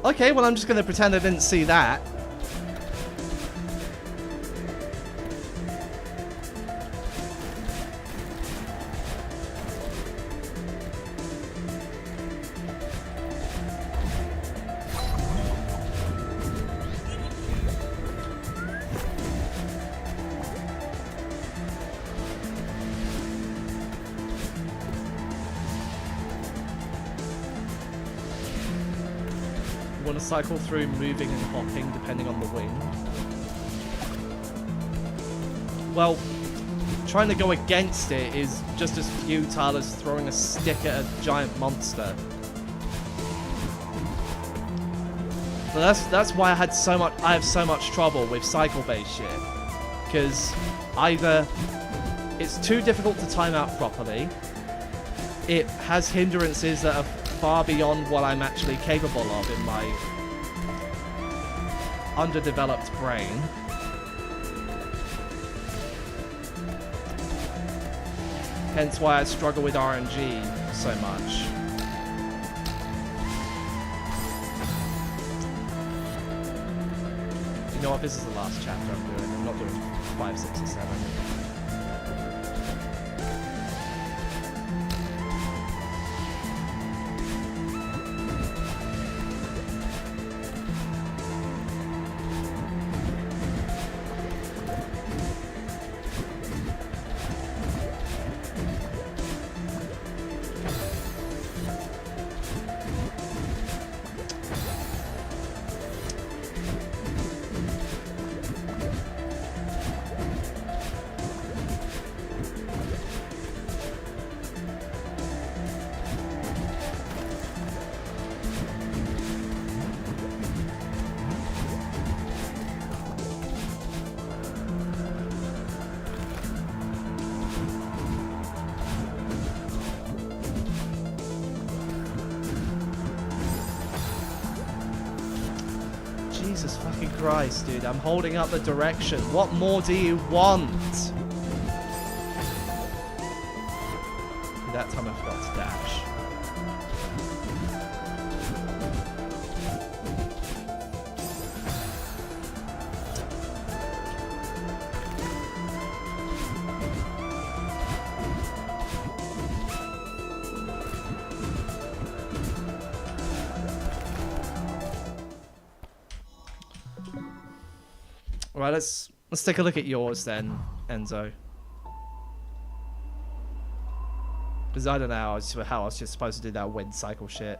Speaker 1: Okay, well, I'm just going to pretend I didn't see that. Cycle through moving and hopping depending on the wind. Well, trying to go against it is just as futile as throwing a stick at a giant monster. But that's why I have so much trouble with cycle-based shit. Because either it's too difficult to time out properly, it has hindrances that are far beyond what I'm actually capable of in my underdeveloped brain. Hence why I struggle with RNG so much. You know what? This is the last chapter I'm doing. I'm not doing 5, 6, or 7. Jesus fucking Christ, dude. I'm holding up the direction. What more do you want? That time I forgot to dash. Right, let's take a look at yours then, Enzo. Because I don't know how I was just supposed to do that wind cycle shit.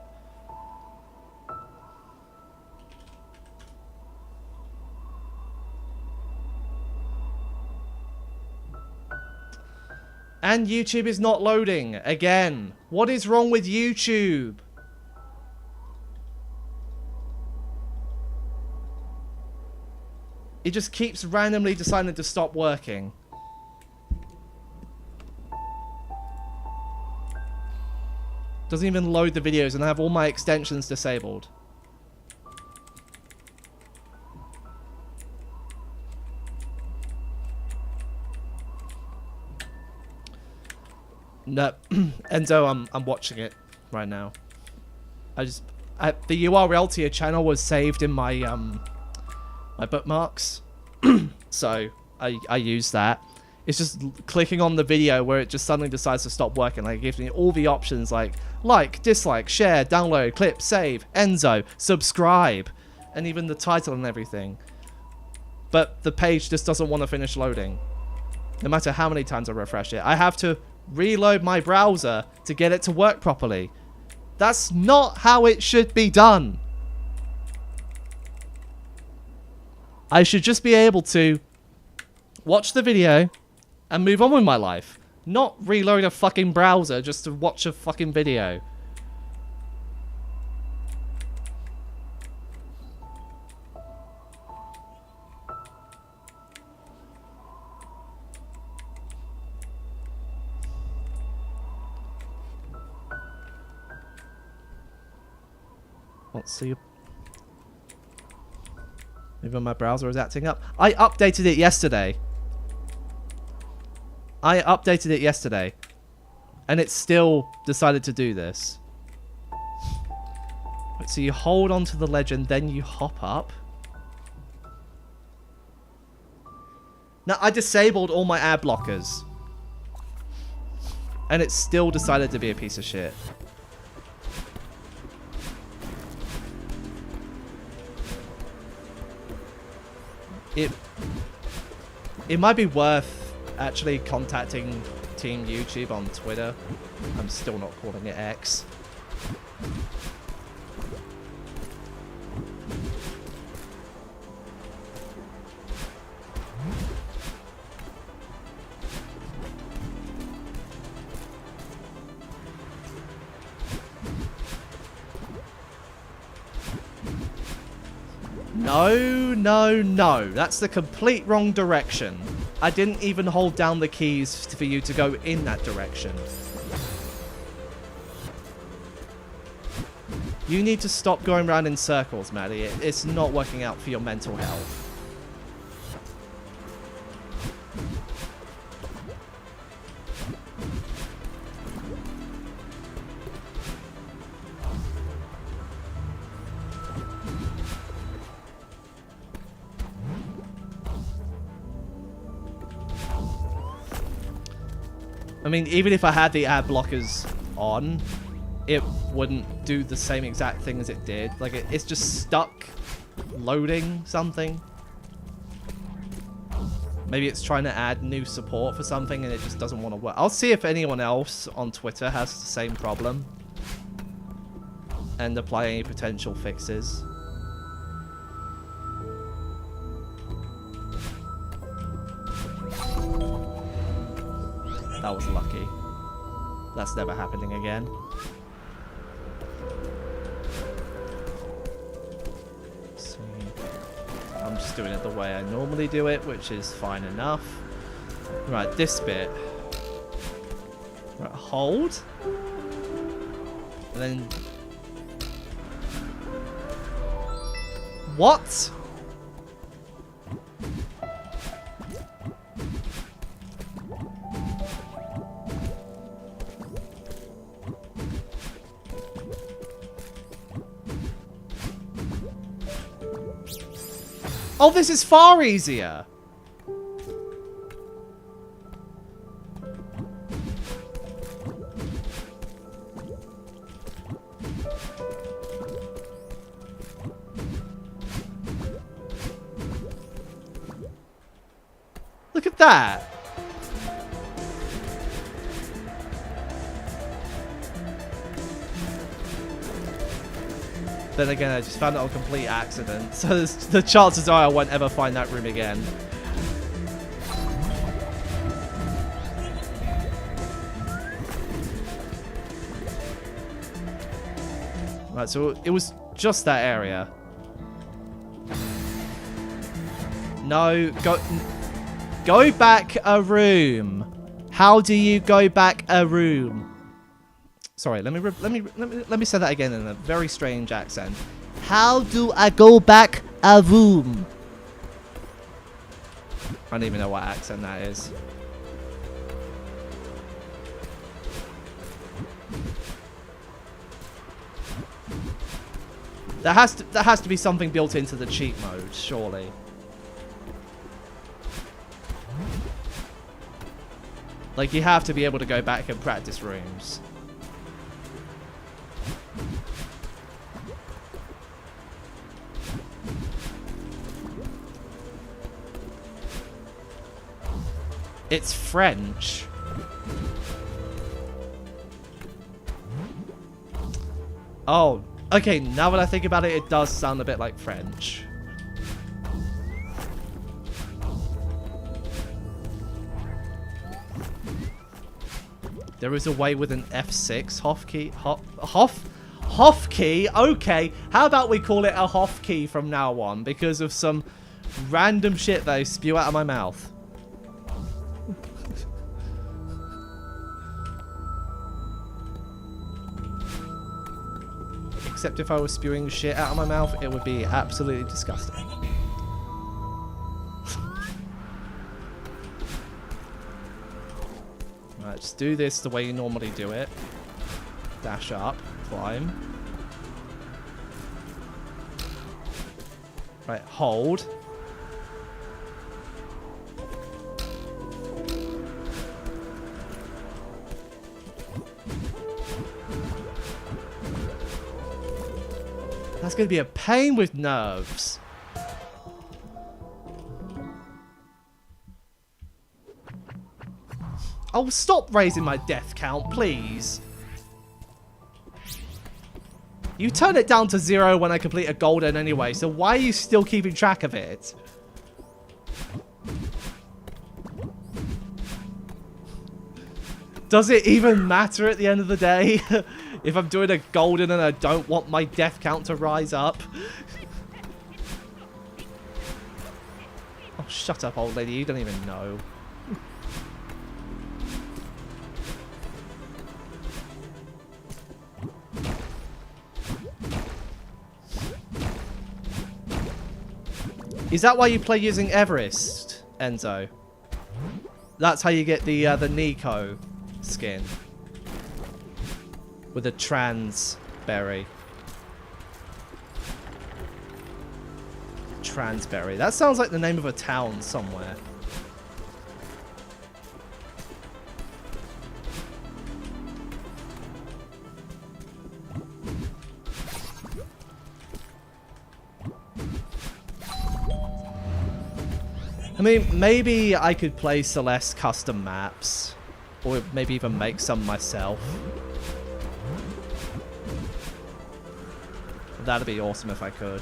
Speaker 1: And YouTube is not loading again. What is wrong with YouTube? It just keeps randomly deciding to stop working. Doesn't even load the videos, and I have all my extensions disabled. No, Enzo, I'm watching it right now. The URL to your channel was saved in my my bookmarks, so I use that. It's just clicking on the video where it just suddenly decides to stop working. Like, it gives me all the options like, dislike, share, download, clip, save, Enzo, subscribe, and even the title and everything. But the page just doesn't want to finish loading. No matter how many times I refresh it. I have to reload my browser to get it to work properly. That's not how it should be done. I should just be able to watch the video and move on with my life. Not reload a fucking browser just to watch a fucking video. Let's see. Maybe my browser is acting up. I updated it yesterday. And it still decided to do this. So you hold onto the legend, then you hop up. Now, I disabled all my ad blockers. And it still decided to be a piece of shit. It might be worth actually contacting Team YouTube on Twitter. I'm still not calling it X. No, no, no. That's the complete wrong direction. I didn't even hold down the keys for you to go in that direction. You need to stop going around in circles, Maddie. It's not working out for your mental health. I mean, even if I had the ad blockers on, it wouldn't do the same exact thing as it did. Like, it's just stuck loading something. Maybe it's trying to add new support for something and it just doesn't want to work. I'll see if anyone else on Twitter has the same problem and apply any potential fixes. That was lucky. That's never happening again. Let's see. I'm just doing it the way I normally do it, which is fine enough. Right, this bit. Right, hold. And then... What? Oh, this is far easier. Look at that. Then again, I just found it on complete accident. So the chances are I won't ever find that room again. Right, so it was just that area. No, go back a room. How do you go back a room? Sorry, let me say that again in a very strange accent. How do I go back a room? I don't even know what accent that is. There has to be something built into the cheat mode, surely. Like, you have to be able to go back and practice rooms. It's French. Oh, okay, now that I think about it, it does sound a bit like French. There is a way with an F6 hotkey. Hotkey? Okay, how about we call it a hotkey from now on because of some random shit that I spew out of my mouth. Except if I was spewing shit out of my mouth, it would be absolutely disgusting. Right, just do this the way you normally do it. Dash up, climb. Right, hold. That's going to be a pain with nerves. Oh, stop raising my death count, please. You turn it down to 0 when I complete a golden anyway, so why are you still keeping track of it? Does it even matter at the end of the day? If I'm doing a golden and I don't want my death count to rise up. Oh, shut up, old lady. You don't even know. Is that why you play using Everest, Enzo? That's how you get the Nico skin. With a trans berry. Transberry. That sounds like the name of a town somewhere. I mean, maybe I could play Celeste custom maps. Or maybe even make some myself. That'd be awesome if I could.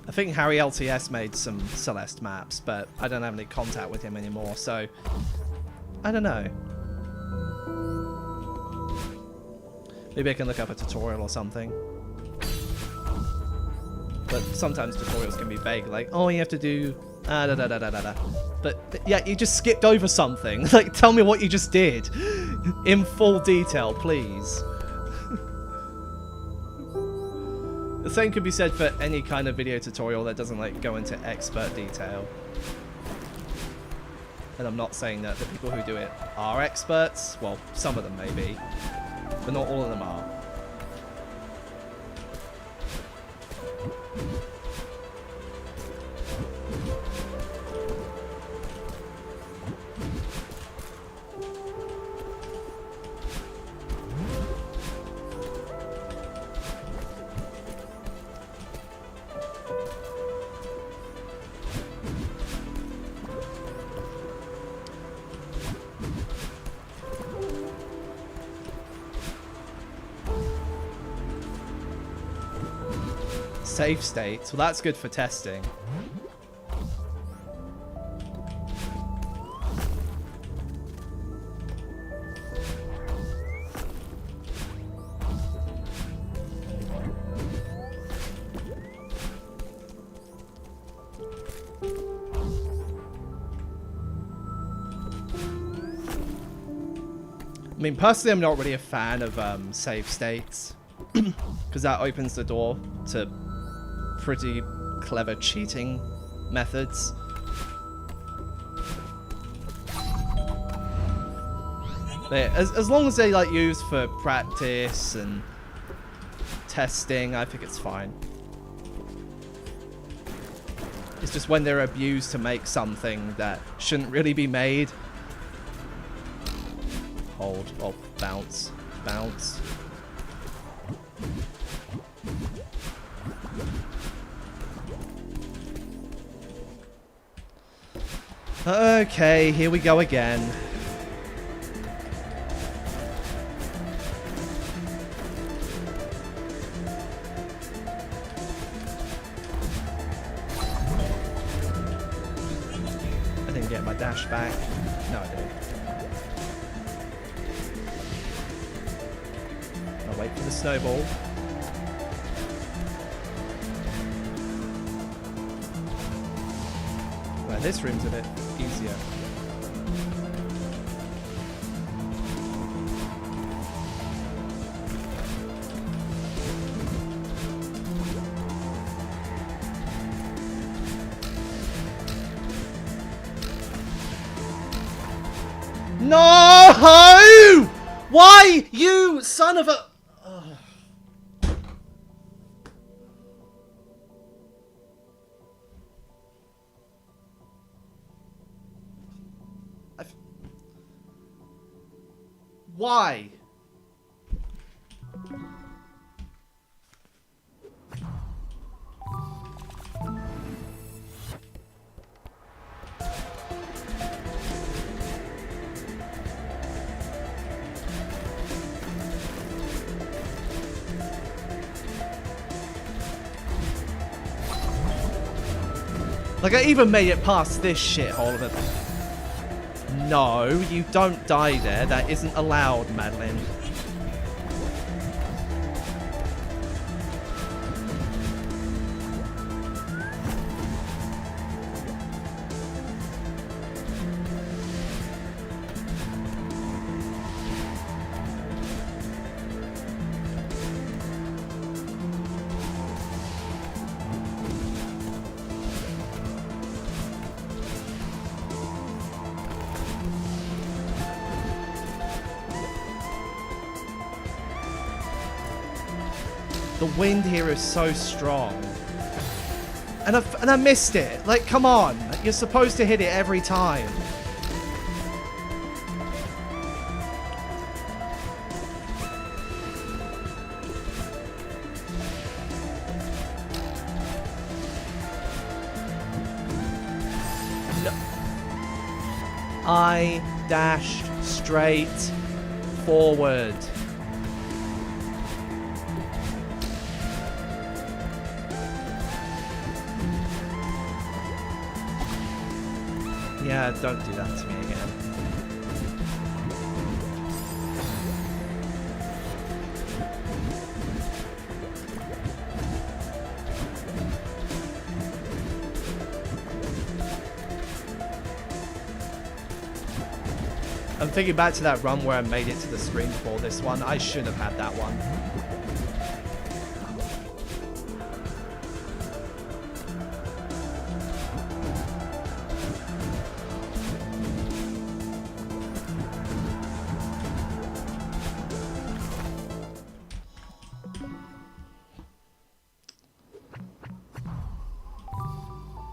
Speaker 1: I think Harry LTS made some Celeste maps, but I don't have any contact with him anymore, so I don't know. Maybe I can look up a tutorial or something. But sometimes tutorials can be vague, like, oh, you have to do But yeah, you just skipped over something. Like, tell me what you just did in full detail, please. The same could be said for any kind of video tutorial that doesn't like go into expert detail. And I'm not saying that the people who do it are experts. Well, some of them may be, but not all of them are. Save states. Well, that's good for testing. I mean, personally, I'm not really a fan of save states because that opens the door to pretty clever cheating methods. As long as they like used for practice and testing, I think it's fine. It's just when they're abused to make something that shouldn't really be made. Hold. Oh, bounce. Bounce. Okay, here we go again. Get my dash back. No, I didn't. I'll wait for the snowball. Well, this room's a bit easier. No! Why, you son of a... Why? Like, I even made it past this shithole of it. No, you don't die there. That isn't allowed, Madeline. The wind here is so strong. And I missed it. Like, come on. You're supposed to hit it every time. No. I dashed straight forward. Yeah, don't do that to me again. I'm thinking back to that run where I made it to the screen before this one. I should have had that one.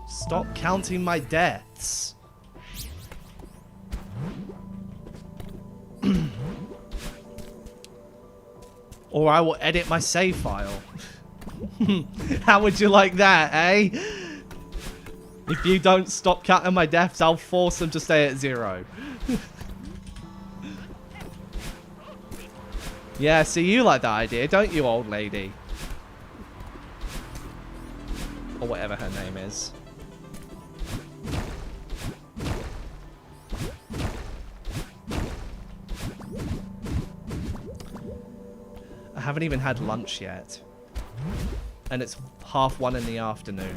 Speaker 1: Stop counting my deaths. Or I will edit my save file. How would you like that, eh? If you don't stop counting my deaths, I'll force them to stay at 0. Yeah, see, you like that idea, don't you, old lady? Or whatever her name is. I haven't even had lunch yet. And it's 1:30 in the afternoon.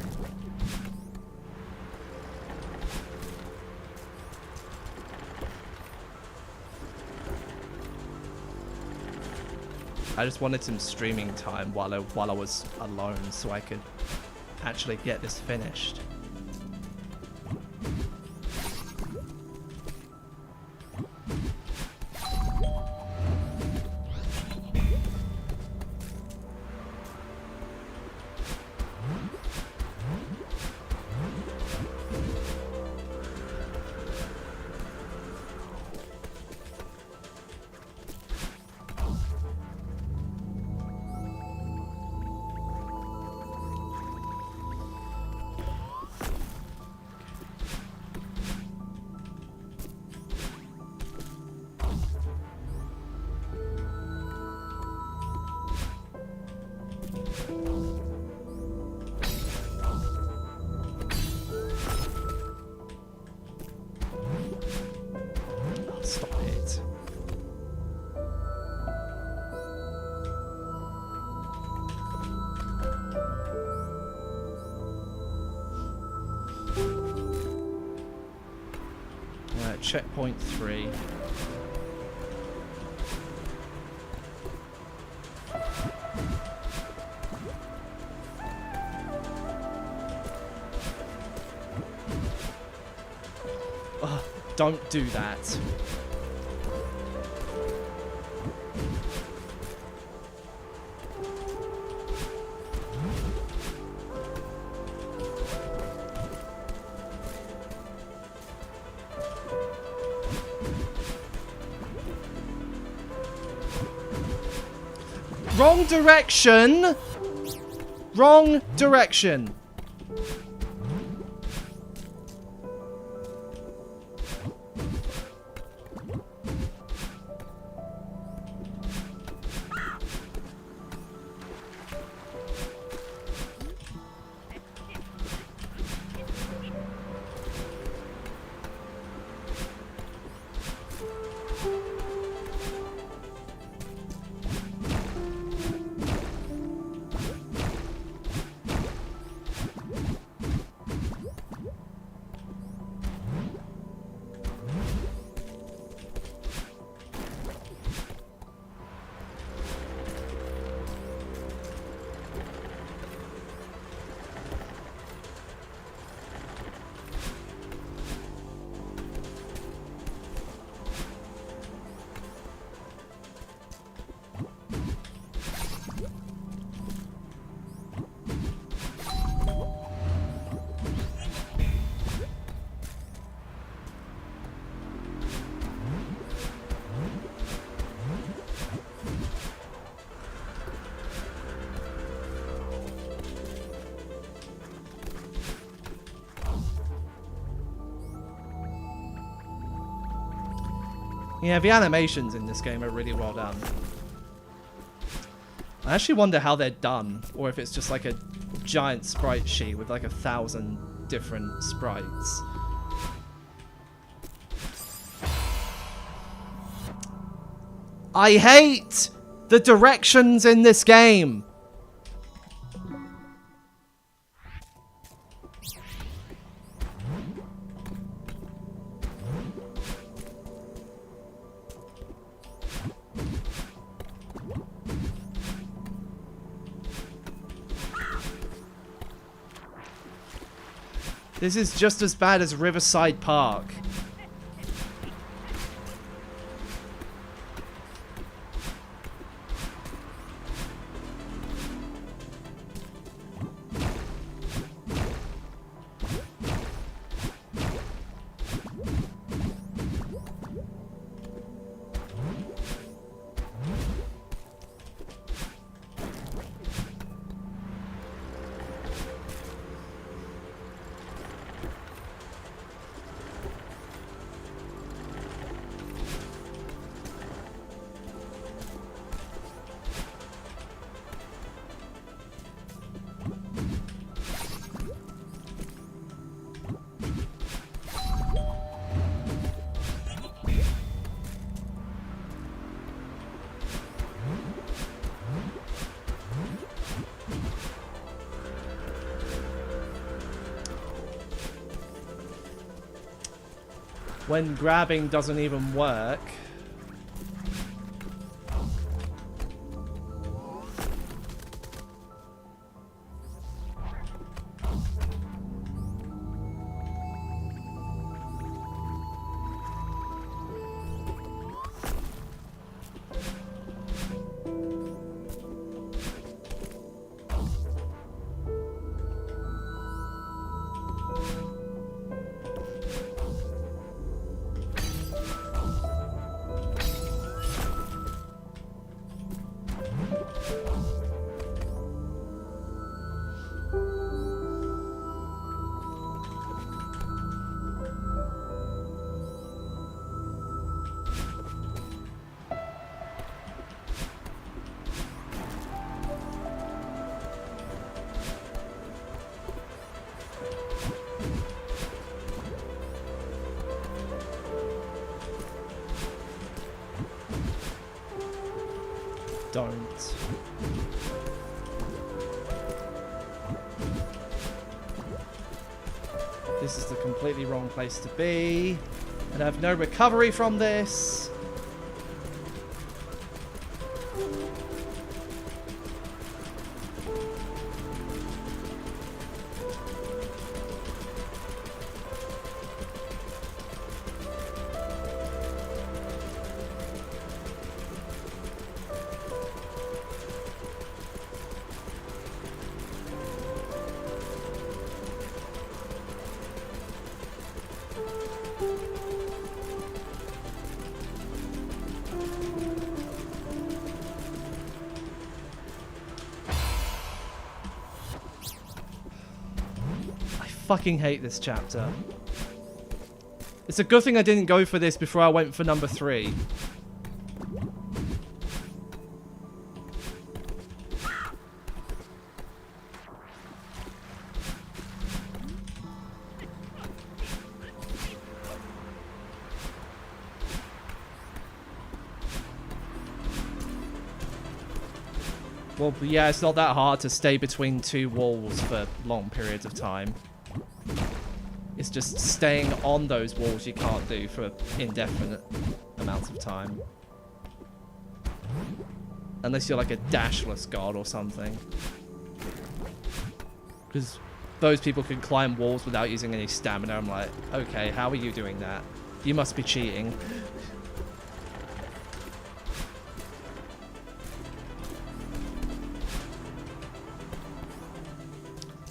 Speaker 1: I just wanted some streaming time while I was alone so I could actually get this finished. checkpoint 3. Ugh, don't do that. Wrong direction! Wrong direction! Yeah, the animations in this game are really well done. I actually wonder how they're done, or if it's just like a giant sprite sheet with like 1,000 different sprites. I hate the directions in this game! This is just as bad as Riverside Park. When grabbing doesn't even work. Don't. This is the completely wrong place to be. And I have no recovery from this. Fucking hate this chapter. It's a good thing I didn't go for this before I went for number 3. Well, yeah, it's not that hard to stay between 2 walls for long periods of time. It's just staying on those walls you can't do for indefinite amounts of time. Unless you're like a dashless god or something. Because those people can climb walls without using any stamina. I'm like, okay, how are you doing that? You must be cheating.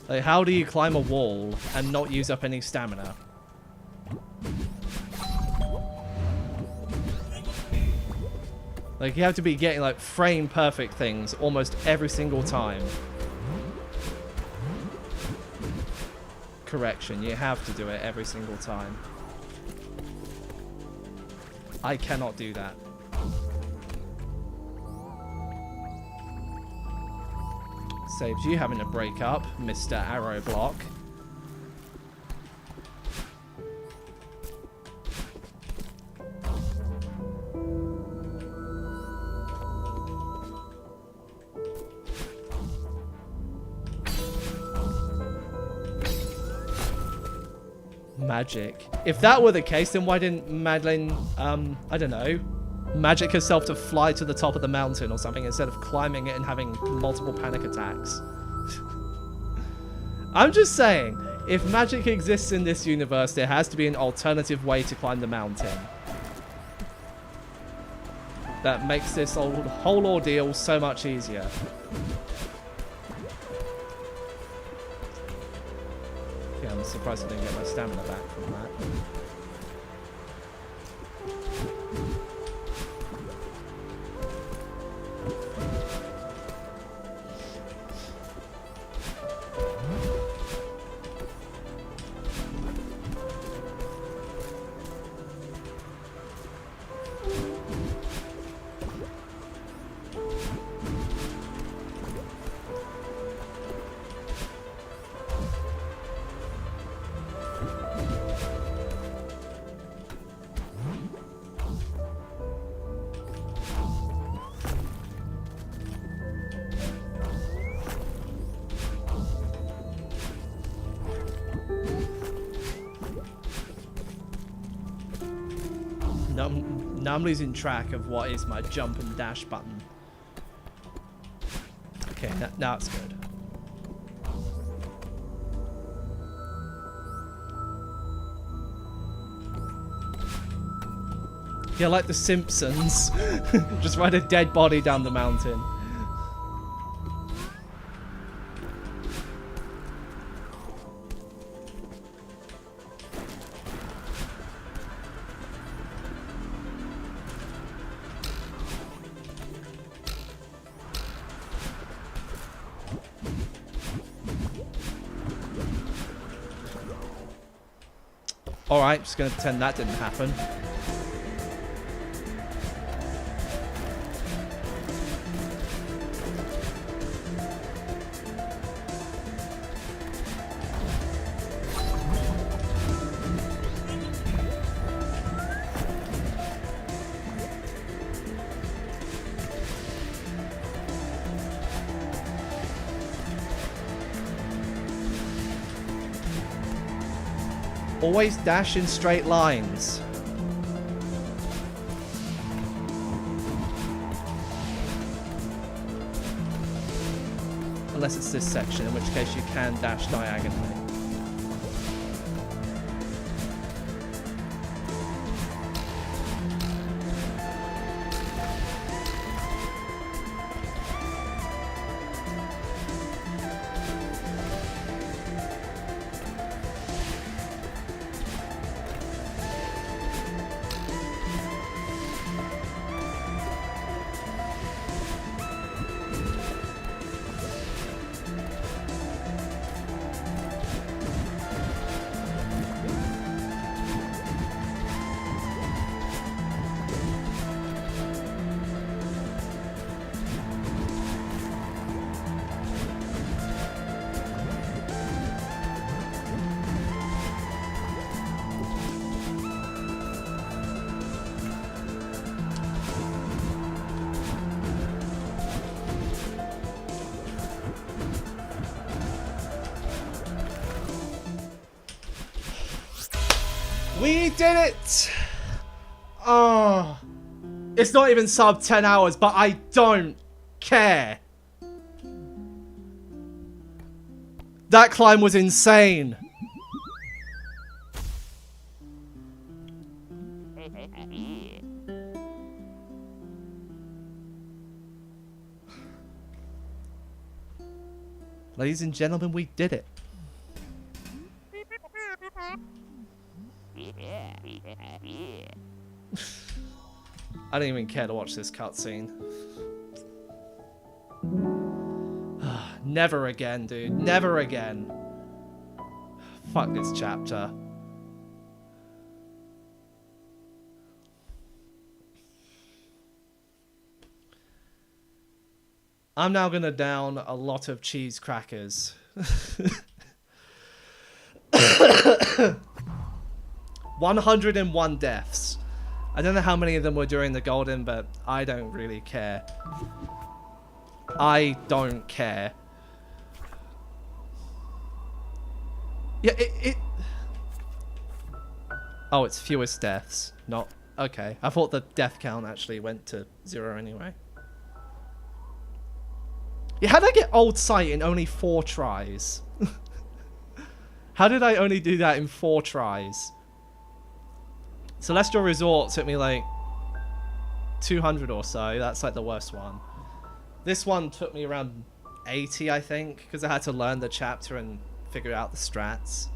Speaker 1: Like, how do you climb a wall and not use up any stamina? Like, you have to be getting, like, frame perfect things almost every single time. Correction, you have to do it every single time. I cannot do that. Saves you having to break up, Mr. Arrow Block. Magic. If that were the case, then why didn't Madeline, I don't know, magic herself to fly to the top of the mountain or something instead of climbing it and having multiple panic attacks? I'm just saying, if magic exists in this universe, there has to be an alternative way to climb the mountain. That makes this whole ordeal so much easier. Yeah, I'm surprised I didn't get my stamina back from that. Now I'm losing track of what is my jump and dash button. Okay, now it's good. Yeah, like the Simpsons. Just ride a dead body down the mountain. Alright, just gonna pretend that didn't happen. Always dash in straight lines. unless it's this section, in which case you can dash diagonally. We did it! Oh, it's not even sub 10 hours, but I don't care. That climb was insane. Ladies and gentlemen, we did it. I don't even care to watch this cutscene. Never again, dude. Never again. Fuck this chapter. I'm now gonna down a lot of cheese crackers. 101 deaths. I don't know how many of them were during the golden, but I don't really care. I don't care. Yeah, Oh, it's fewest deaths. Not... Okay. I thought the death count actually went to 0 anyway. Yeah, how did I get Old Sight in only 4 tries? How did I only do that in 4 tries? Celestial Resort took me like 200 or so. That's like the worst one. This one took me around 80, I think, because I had to learn the chapter and figure out the strats.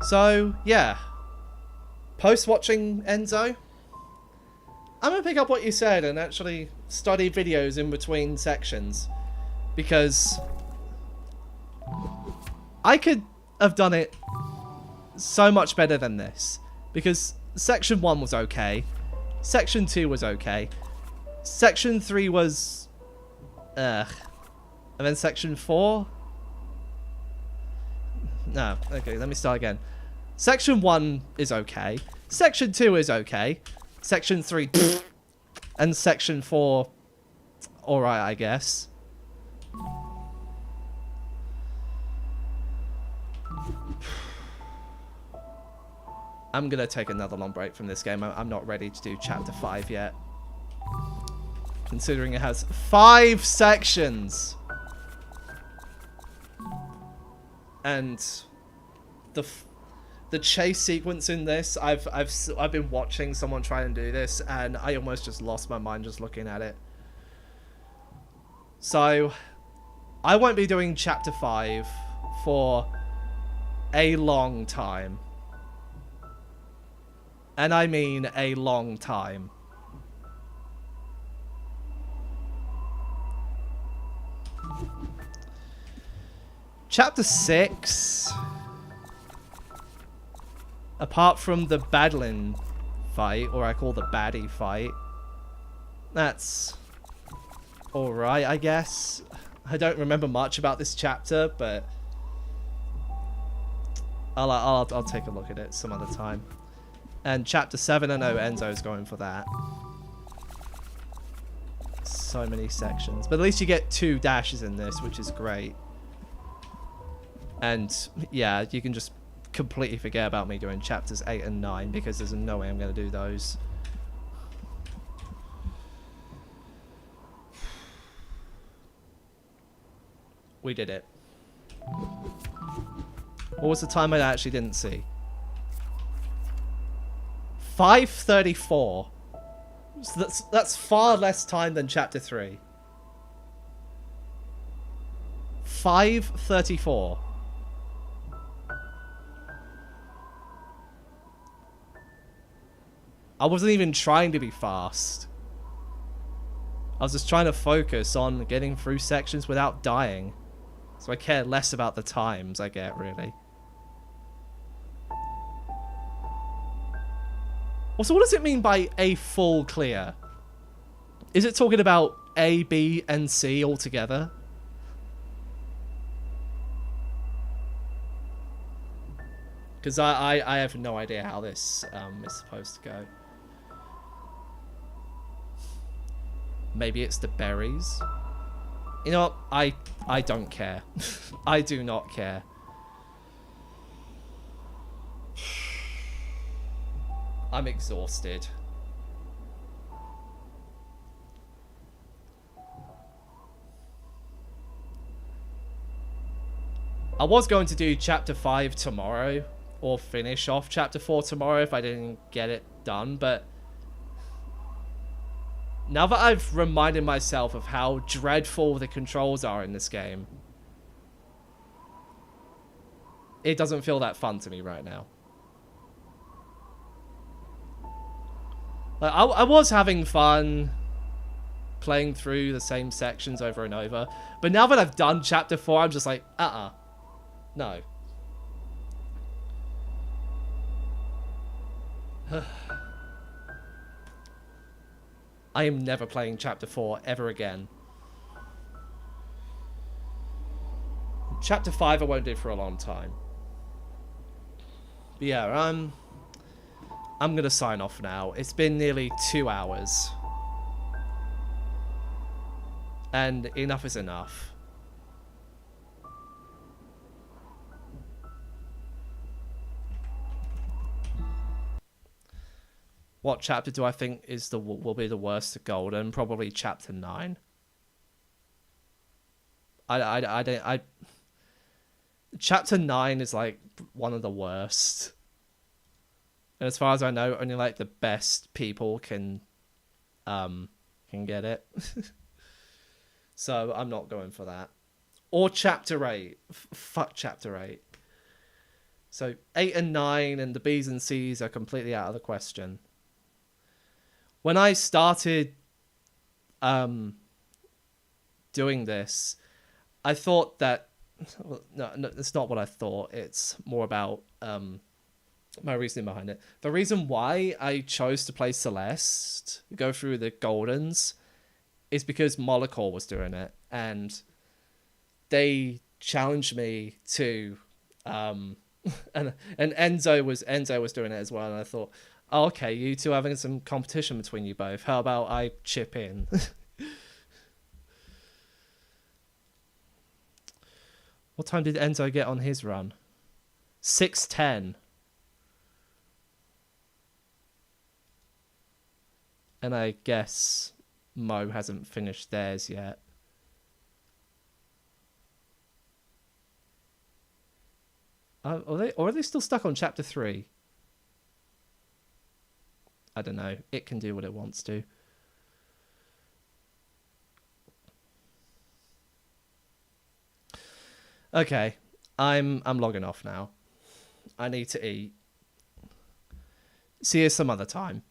Speaker 1: So, yeah. Post-watching Enzo, I'm going to pick up what you said and actually study videos in between sections. Because I could have done it so much better than this. Because section 1 was okay. Section 2 was okay. Section 3 was... ugh. And then section 4? No, okay, let me start again. Section 1 is okay. Section 2 is okay. Section 3... and section 4... alright, I guess. I'm gonna take another long break from this game. I'm not ready to do chapter 5 yet. Considering it has 5 sections. And the chase sequence in this, I've been watching someone try and do this, and I almost just lost my mind just looking at it. So, I won't be doing chapter 5 for a long time. And I mean a long time. Chapter 6, apart from the Badlin fight, or I call the baddie fight, that's alright, I guess. I don't remember much about this chapter, but I'll take a look at it some other time. And chapter 7, I know Enzo's going for that. So many sections. But at least you get 2 dashes in this, which is great. And, yeah, you can just completely forget about me doing chapters 8 and 9 because there's no way I'm going to do those. We did it. What was the time I actually didn't see? 5:34. So that's far less time than chapter 3. 5:34. I wasn't even trying to be fast. I was just trying to focus on getting through sections without dying. So I care less about the times I get, really. Also, what does it mean by a full clear? Is it talking about A, B, and C all together? Because I have no idea how this is supposed to go. Maybe it's the berries. You know what? I don't care. I do not care. I'm exhausted. I was going to do chapter 5 tomorrow, or finish off chapter 4 tomorrow if I didn't get it done, but now that I've reminded myself of how dreadful the controls are in this game, it doesn't feel that fun to me right now. Like, I was having fun playing through the same sections over and over, but now that I've done chapter 4, I'm just like, no. I am never playing chapter 4 ever again. Chapter 5 I won't do for a long time. But yeah, I'm gonna sign off now. It's been nearly 2 hours. And enough is enough. What chapter do I think is will be the worst of Golden? Probably chapter 9. Chapter 9 is like one of the worst. And as far as I know, only like the best people can get it. So I'm not going for that. Or chapter 8. Fuck chapter 8. So 8 and 9 and the B's and C's are completely out of the question. When I started doing this, I thought that... No, it's not what I thought. It's more about my reasoning behind it. The reason why I chose to play Celeste, go through the Goldens, is because Molecule was doing it. And they challenged me to... and Enzo was doing it as well. And I thought... Oh, okay, you two are having some competition between you both. How about I chip in? What time did Enzo get on his run? 6:10. And I guess Mo hasn't finished theirs yet. Are they still stuck on chapter 3? I don't know. It can do what it wants to. Okay. I'm logging off now. I need to eat. See you some other time.